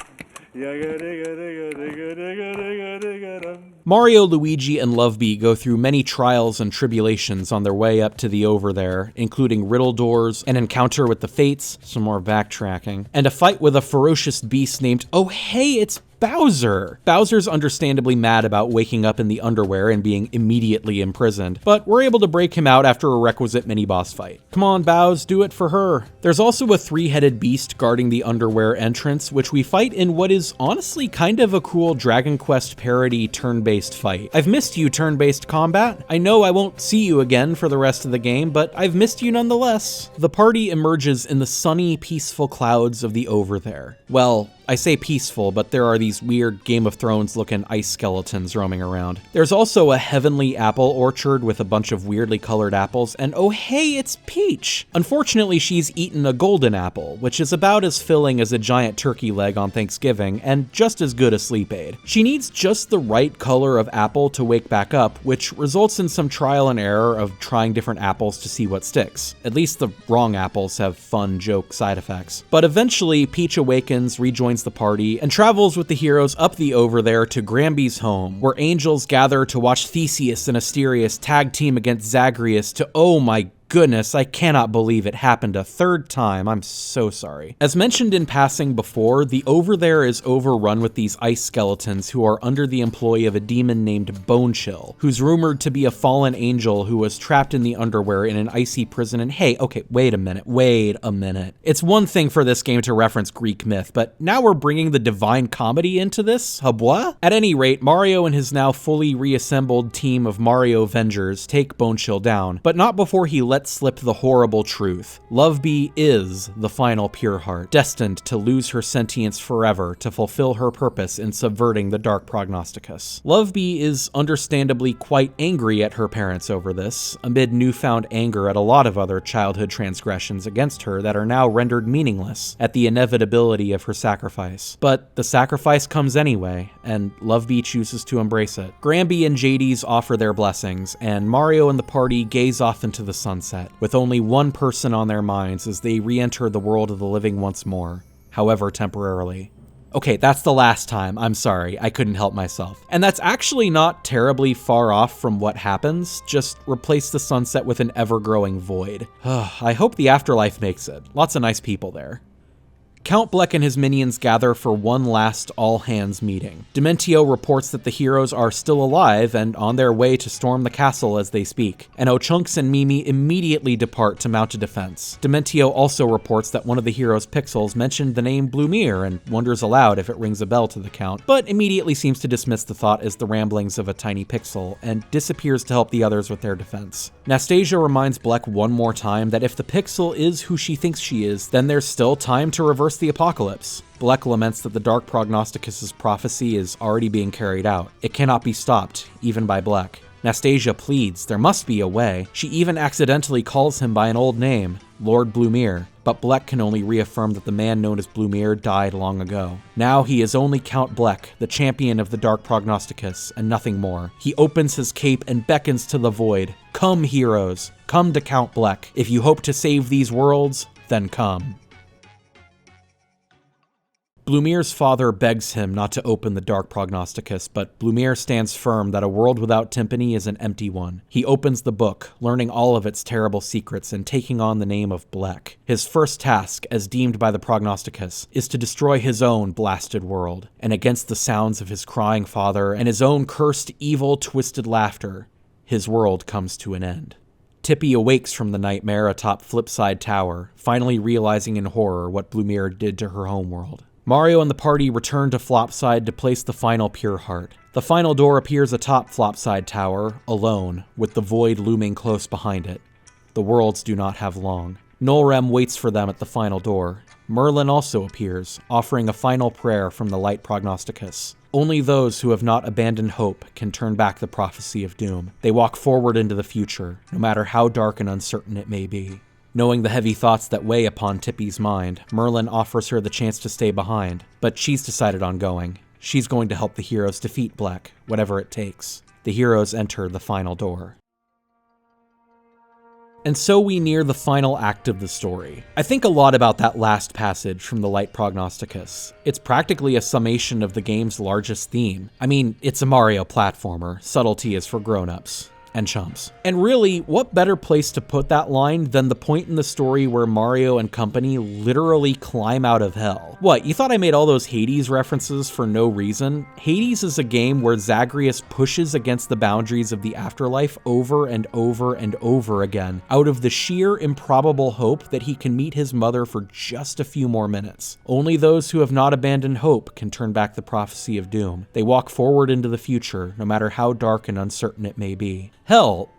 Mario, Luigi, and Rubee go through many trials and tribulations on their way up to the over there, including riddle doors, an encounter with the Fates, some more backtracking, and a fight with a ferocious beast named, oh hey, it's Bowser! Bowser's understandably mad about waking up in the underwear and being immediately imprisoned, but we're able to break him out after a requisite mini-boss fight. Come on, Bowz, do it for her. There's also a 3-headed beast guarding the underwear entrance, which we fight in what is honestly kind of a cool Dragon Quest parody turn-based fight. I've missed you, turn-based combat. I know I won't see you again for the rest of the game, but I've missed you nonetheless. The party emerges in the sunny, peaceful clouds of the over there. Well, I say peaceful, but there are these weird Game of Thrones looking ice skeletons roaming around. There's also a heavenly apple orchard with a bunch of weirdly colored apples, and oh hey, it's Peach! Unfortunately, she's eaten a golden apple, which is about as filling as a giant turkey leg on Thanksgiving, and just as good a sleep aid. She needs just the right color of apple to wake back up, which results in some trial and error of trying different apples to see what sticks. At least the wrong apples have fun joke side effects. But eventually, Peach awakens, rejoins the party, and travels with the heroes up the over there to Gramby's home, where angels gather to watch Theseus and Asterius tag team against Zagreus to, oh my goodness, I cannot believe it happened a third time. I'm so sorry. As mentioned in passing before, the Over There is overrun with these ice skeletons who are under the employ of a demon named Bone Chill, who's rumored to be a fallen angel who was trapped in the underwear in an icy prison. And hey, okay, wait a minute. It's one thing for this game to reference Greek myth, but now we're bringing the Divine Comedy into this? Habwa? At any rate, Mario and his now fully reassembled team of Mario Avengers take Bone Chill down, but not before he lets slip the horrible truth. Lovebee is the final Pure Heart, destined to lose her sentience forever to fulfill her purpose in subverting the Dark Prognosticus. Lovebee is understandably quite angry at her parents over this, amid newfound anger at a lot of other childhood transgressions against her that are now rendered meaningless at the inevitability of her sacrifice. But the sacrifice comes anyway, and Lovebee chooses to embrace it. Gramby and JD's offer their blessings, and Mario and the party gaze off into the sunset, with only one person on their minds as they re-enter the world of the living once more, however temporarily. Okay, that's the last time. I'm sorry, I couldn't help myself. And that's actually not terribly far off from what happens, just replace the sunset with an ever-growing void. I hope the afterlife makes it. Lots of nice people there. Count Bleck and his minions gather for one last all-hands meeting. Dementio reports that the heroes are still alive and on their way to storm the castle as they speak, and Ochunks and Mimi immediately depart to mount a defense. Dementio also reports that one of the heroes' pixels mentioned the name Blumir and wonders aloud if it rings a bell to the Count, but immediately seems to dismiss the thought as the ramblings of a tiny pixel and disappears to help the others with their defense. Nastasia reminds Bleck one more time that if the pixel is who she thinks she is, then there's still time to reverse the apocalypse. Bleck laments that the Dark Prognosticus' prophecy is already being carried out. It cannot be stopped, even by Bleck. Nastasia pleads there must be a way. She even accidentally calls him by an old name, Lord Blumir, but Bleck can only reaffirm that the man known as Blumir died long ago. Now he is only Count Bleck, the champion of the Dark Prognosticus, and nothing more. He opens his cape and beckons to the void. Come, heroes, come to Count Bleck. If you hope to save these worlds, then come. Blumir's father begs him not to open the Dark Prognosticus, but Blumir stands firm that a world without Tympany is an empty one. He opens the book, learning all of its terrible secrets and taking on the name of Bleck. His first task, as deemed by the Prognosticus, is to destroy his own blasted world, and against the sounds of his crying father and his own cursed, evil, twisted laughter, his world comes to an end. Tippy awakes from the nightmare atop Flipside Tower, finally realizing in horror what Blumir did to her homeworld. Mario and the party return to Flopside to place the final Pure Heart. The final door appears atop Flopside Tower, alone, with the void looming close behind it. The worlds do not have long. Nolrem waits for them at the final door. Merlin also appears, offering a final prayer from the Light Prognosticus. Only those who have not abandoned hope can turn back the prophecy of doom. They walk forward into the future, no matter how dark and uncertain it may be. Knowing the heavy thoughts that weigh upon Tippy's mind, Merlin offers her the chance to stay behind, but she's decided on going. She's going to help the heroes defeat Bleck, whatever it takes. The heroes enter the final door. And so we near the final act of the story. I think a lot about that last passage from the Light Prognosticus. It's practically a summation of the game's largest theme. I mean, it's a Mario platformer. Subtlety is for grown-ups. And chumps. And really, what better place to put that line than the point in the story where Mario and company literally climb out of hell? What, you thought I made all those Hades references for no reason? Hades is a game where Zagreus pushes against the boundaries of the afterlife over and over and over again, out of the sheer improbable hope that he can meet his mother for just a few more minutes. Only those who have not abandoned hope can turn back the prophecy of doom. They walk forward into the future, no matter how dark and uncertain it may be. Hell,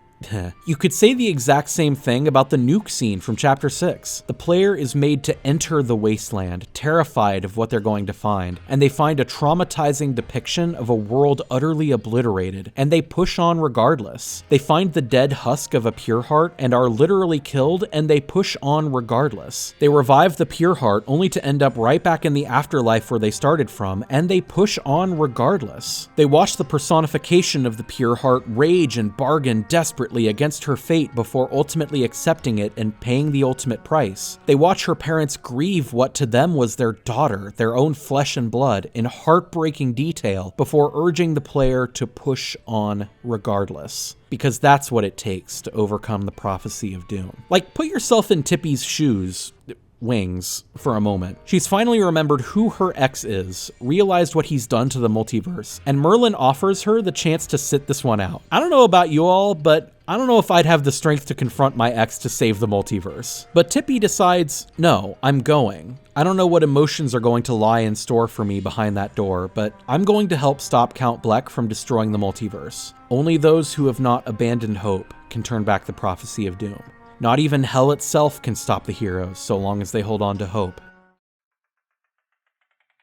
you could say the exact same thing about the nuke scene from Chapter 6. The player is made to enter the wasteland, terrified of what they're going to find, and they find a traumatizing depiction of a world utterly obliterated, and they push on regardless. They find the dead husk of a Pure Heart and are literally killed, and they push on regardless. They revive the Pure Heart only to end up right back in the afterlife where they started from, and they push on regardless. They watch the personification of the Pure Heart rage and bargain desperately desperately against her fate before ultimately accepting it and paying the ultimate price. They watch her parents grieve what to them was their daughter, their own flesh and blood, in heartbreaking detail before urging the player to push on regardless. Because that's what it takes to overcome the prophecy of doom. Like, put yourself in Tippy's shoes, wings, for a moment. She's finally remembered who her ex is, realized what he's done to the multiverse, and Merlin offers her the chance to sit this one out. I don't know about you all, but I don't know if I'd have the strength to confront my ex to save the multiverse. But Tippy decides, no, I'm going. I don't know what emotions are going to lie in store for me behind that door, but I'm going to help stop Count Bleck from destroying the multiverse. Only those who have not abandoned hope can turn back the prophecy of doom. Not even hell itself can stop the heroes so long as they hold on to hope.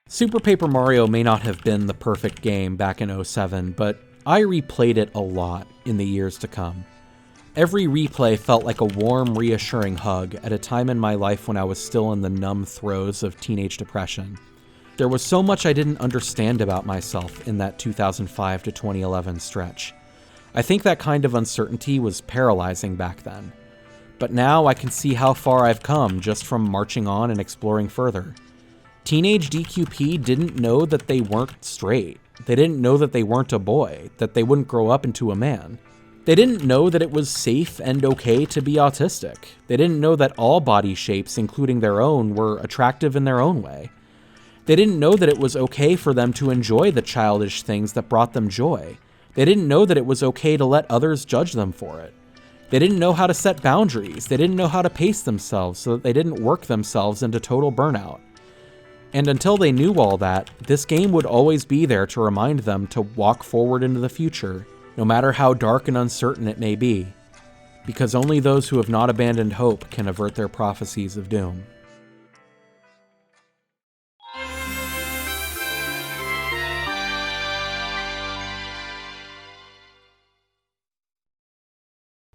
Super Paper Mario may not have been the perfect game back in 07, but I replayed it a lot in the years to come. Every replay felt like a warm, reassuring hug at a time in my life when I was still in the numb throes of teenage depression. There was so much I didn't understand about myself in that 2005 to 2011 stretch. I think that kind of uncertainty was paralyzing back then. But now I can see how far I've come just from marching on and exploring further. Teenage DQP didn't know that they weren't straight. They didn't know that they weren't a boy, that they wouldn't grow up into a man. They didn't know that it was safe and okay to be autistic. They didn't know that all body shapes, including their own, were attractive in their own way. They didn't know that it was okay for them to enjoy the childish things that brought them joy. They didn't know that it was okay to let others judge them for it. They didn't know how to set boundaries. They didn't know how to pace themselves so that they didn't work themselves into total burnout. And until they knew all that, this game would always be there to remind them to walk forward into the future, no matter how dark and uncertain it may be, because only those who have not abandoned hope can avert their prophecies of doom.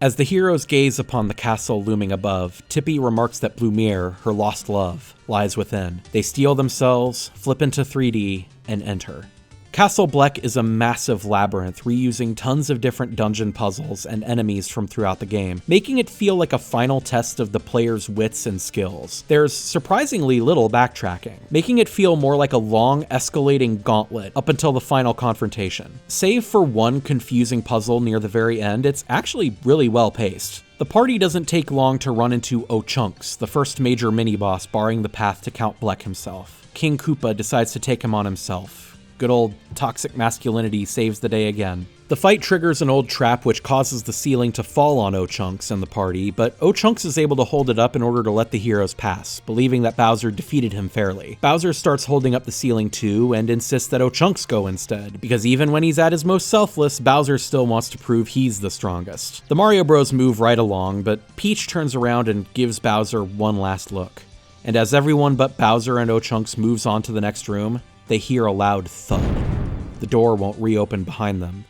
As the heroes gaze upon the castle looming above, Tippy remarks that Blumiere, her lost love, lies within. They steel themselves, flip into 3D, and enter. Castle Bleck is a massive labyrinth, reusing tons of different dungeon puzzles and enemies from throughout the game, making it feel like a final test of the player's wits and skills. There's surprisingly little backtracking, making it feel more like a long, escalating gauntlet up until the final confrontation. Save for one confusing puzzle near the very end, it's actually really well paced. The party doesn't take long to run into Ochunks, the first major mini-boss barring the path to Count Bleck himself. King Koopa decides to take him on himself. Good old toxic masculinity saves the day again. The fight triggers an old trap which causes the ceiling to fall on Ochunks and the party, but Ochunks is able to hold it up in order to let the heroes pass, believing that Bowser defeated him fairly. Bowser starts holding up the ceiling too, and insists that Ochunks go instead, because even when he's at his most selfless, Bowser still wants to prove he's the strongest. The Mario Bros move right along, but Peach turns around and gives Bowser one last look. And as everyone but Bowser and Ochunks moves on to the next room, they hear a loud thud. The door won't reopen behind them.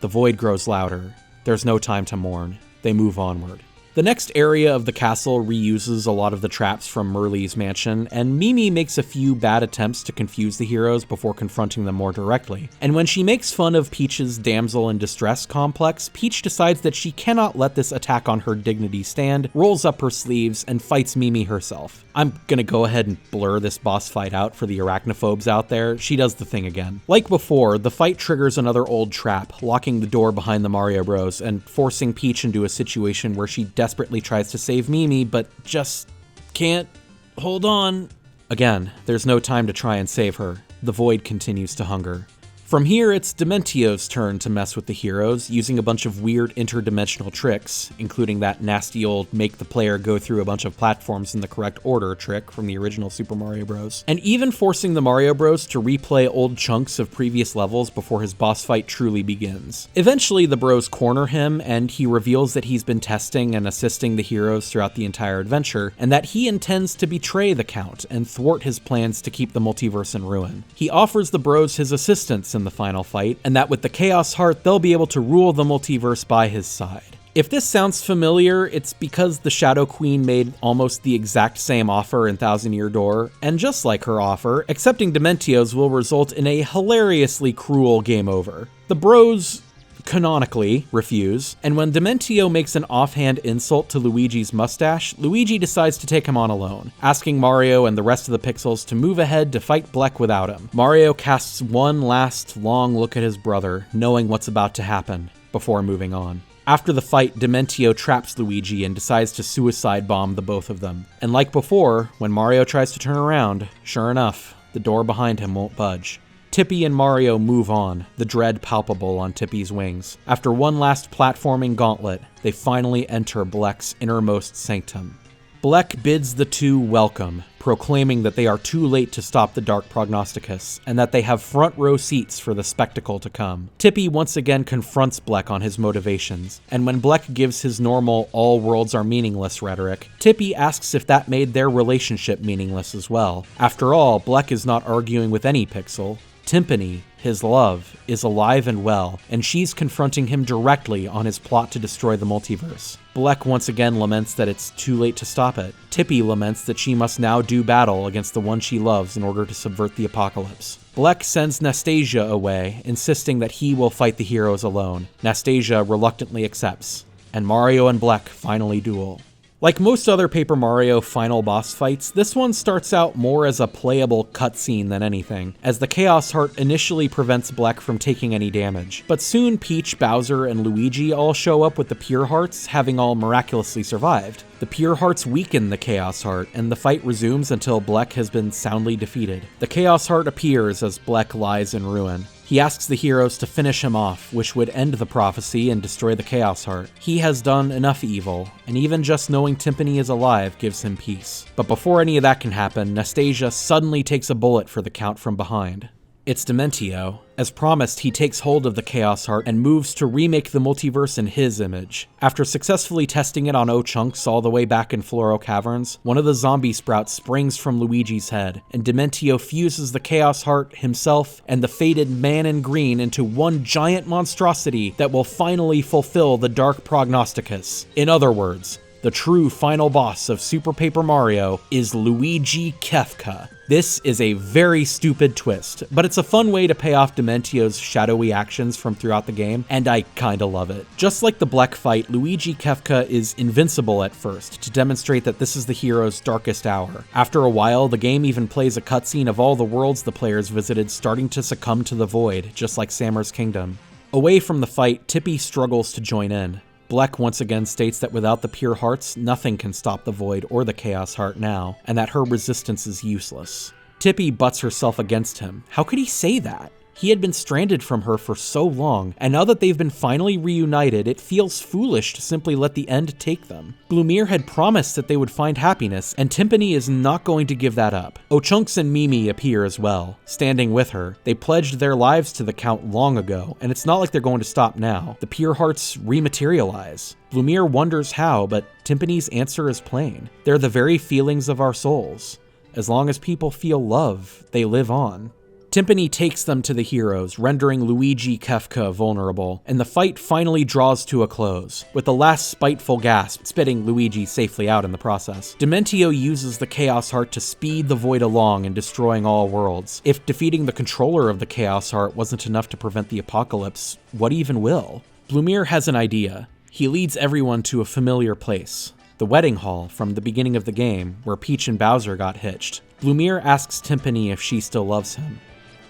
The void grows louder. There's no time to mourn. They move onward. The next area of the castle reuses a lot of the traps from Merle's mansion, and Mimi makes a few bad attempts to confuse the heroes before confronting them more directly. And when she makes fun of Peach's damsel in distress complex, Peach decides that she cannot let this attack on her dignity stand, rolls up her sleeves, and fights Mimi herself. I'm gonna go ahead and blur this boss fight out for the arachnophobes out there. She does the thing again. Like before, the fight triggers another old trap, locking the door behind the Mario Bros and forcing Peach into a situation where she desperately tries to save Mimi, but just can't hold on. Again, there's no time to try and save her. The void continues to hunger. From here, it's Dementio's turn to mess with the heroes, using a bunch of weird interdimensional tricks, including that nasty old make the player go through a bunch of platforms in the correct order trick from the original Super Mario Bros. And even forcing the Mario Bros to replay old chunks of previous levels before his boss fight truly begins. Eventually, the bros corner him, and he reveals that he's been testing and assisting the heroes throughout the entire adventure, and that he intends to betray the Count and thwart his plans to keep the multiverse in ruin. He offers the bros his assistance in the final fight, and that with the Chaos Heart, they'll be able to rule the multiverse by his side. If this sounds familiar, it's because the Shadow Queen made almost the exact same offer in Thousand Year Door, and just like her offer, accepting Dementio's will result in a hilariously cruel game over. The bros canonically, refuse, and when Dementio makes an offhand insult to Luigi's mustache, Luigi decides to take him on alone, asking Mario and the rest of the Pixels to move ahead to fight Blek without him. Mario casts one last long look at his brother, knowing what's about to happen, before moving on. After the fight, Dementio traps Luigi and decides to suicide bomb the both of them. And like before, when Mario tries to turn around, sure enough, the door behind him won't budge. Tippy and Mario move on, the dread palpable on Tippy's wings. After one last platforming gauntlet, they finally enter Blek's innermost sanctum. Blek bids the two welcome, proclaiming that they are too late to stop the Dark Prognosticus, and that they have front row seats for the spectacle to come. Tippy once again confronts Blek on his motivations, and when Blek gives his normal all worlds are meaningless rhetoric, Tippy asks if that made their relationship meaningless as well. After all, Blek is not arguing with any Pixel. Timpani, his love, is alive and well, and she's confronting him directly on his plot to destroy the multiverse. Blek once again laments that it's too late to stop it. Tippy laments that she must now do battle against the one she loves in order to subvert the apocalypse. Blek sends Nastasia away, insisting that he will fight the heroes alone. Nastasia reluctantly accepts, and Mario and Blek finally duel. Like most other Paper Mario final boss fights, this one starts out more as a playable cutscene than anything, as the Chaos Heart initially prevents Blek from taking any damage. But soon Peach, Bowser, and Luigi all show up with the Pure Hearts, having all miraculously survived. The Pure Hearts weaken the Chaos Heart, and the fight resumes until Blek has been soundly defeated. The Chaos Heart appears as Blek lies in ruin. He asks the heroes to finish him off, which would end the prophecy and destroy the Chaos Heart. He has done enough evil, and even just knowing Timpani is alive gives him peace. But before any of that can happen, Nastasia suddenly takes a bullet for the Count from behind. It's Dementio. As promised, he takes hold of the Chaos Heart and moves to remake the multiverse in his image. After successfully testing it on O-Chunks all the way back in Floro Caverns, one of the zombie sprouts springs from Luigi's head, and Dementio fuses the Chaos Heart, himself, and the fated Man in Green into one giant monstrosity that will finally fulfill the Dark Prognosticus. In other words, the true final boss of Super Paper Mario is Luigi Kefka. This is a very stupid twist, but it's a fun way to pay off Dementio's shadowy actions from throughout the game, and I kinda love it. Just like the Blek fight, Luigi Kefka is invincible at first, to demonstrate that this is the hero's darkest hour. After a while, the game even plays a cutscene of all the worlds the players visited starting to succumb to the void, just like Sammer's Kingdom. Away from the fight, Tippy struggles to join in. Blek once again states that without the Pure Hearts, nothing can stop the Void or the Chaos Heart now, and that her resistance is useless. Tippy butts herself against him. How could he say that? He had been stranded from her for so long, and now that they've been finally reunited, it feels foolish to simply let the end take them. Blumir had promised that they would find happiness, and Timpani is not going to give that up. O-Chunks and Mimi appear as well, standing with her. They pledged their lives to the Count long ago, and it's not like they're going to stop now. The Pure Hearts rematerialize. Blumir wonders how, but Timpani's answer is plain. They're the very feelings of our souls. As long as people feel love, they live on. Timpani takes them to the heroes, rendering Luigi Kefka vulnerable, and the fight finally draws to a close, with the last spiteful gasp spitting Luigi safely out in the process. Dementio uses the Chaos Heart to speed the Void along and destroying all worlds. If defeating the controller of the Chaos Heart wasn't enough to prevent the apocalypse, what even will? Blumir has an idea. He leads everyone to a familiar place. The wedding hall from the beginning of the game, where Peach and Bowser got hitched. Blumir asks Timpani if she still loves him.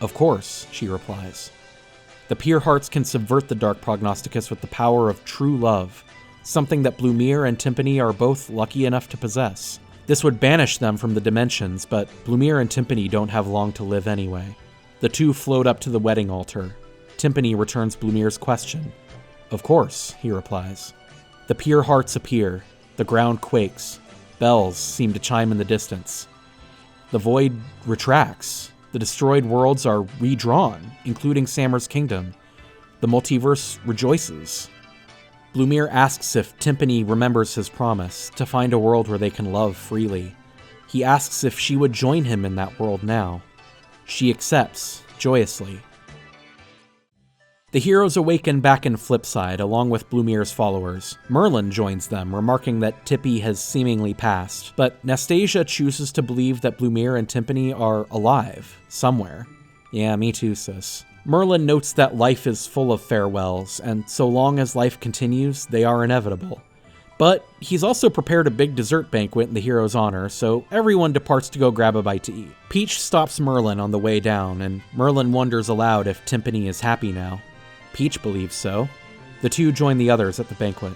Of course, she replies. The Pure Hearts can subvert the Dark Prognosticus with the power of true love, something that Blumir and Timpani are both lucky enough to possess. This would banish them from the dimensions, but Blumir and Timpani don't have long to live anyway. The two float up to the wedding altar. Timpani returns Blumir's question. Of course, he replies. The Pure Hearts appear. The ground quakes. Bells seem to chime in the distance. The Void retracts. The destroyed worlds are redrawn, including Sammer's Kingdom. The multiverse rejoices. Blumir asks if Timpani remembers his promise to find a world where they can love freely. He asks if she would join him in that world now. She accepts, joyously. The heroes awaken back in Flipside, along with Blumir's followers. Merlin joins them, remarking that Tippy has seemingly passed, but Nastasia chooses to believe that Blumir and Timpani are alive, somewhere. Yeah, me too, sis. Merlin notes that life is full of farewells, and so long as life continues, they are inevitable. But he's also prepared a big dessert banquet in the hero's honor, so everyone departs to go grab a bite to eat. Peach stops Merlin on the way down, and Merlin wonders aloud if Timpani is happy now. Peach believes so. The two join the others at the banquet.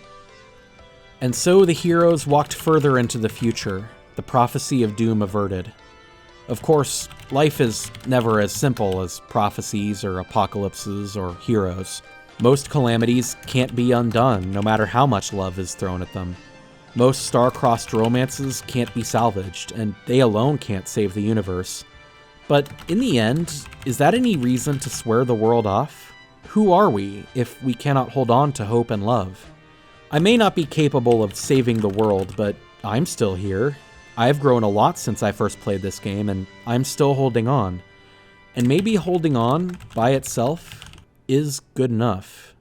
And so the heroes walked further into the future, the prophecy of doom averted. Of course, life is never as simple as prophecies or apocalypses or heroes. Most calamities can't be undone, no matter how much love is thrown at them. Most star-crossed romances can't be salvaged, and they alone can't save the universe. But in the end, is that any reason to swear the world off? Who are we if we cannot hold on to hope and love? I may not be capable of saving the world, but I'm still here. I've grown a lot since I first played this game, and I'm still holding on. And maybe holding on, by itself, is good enough.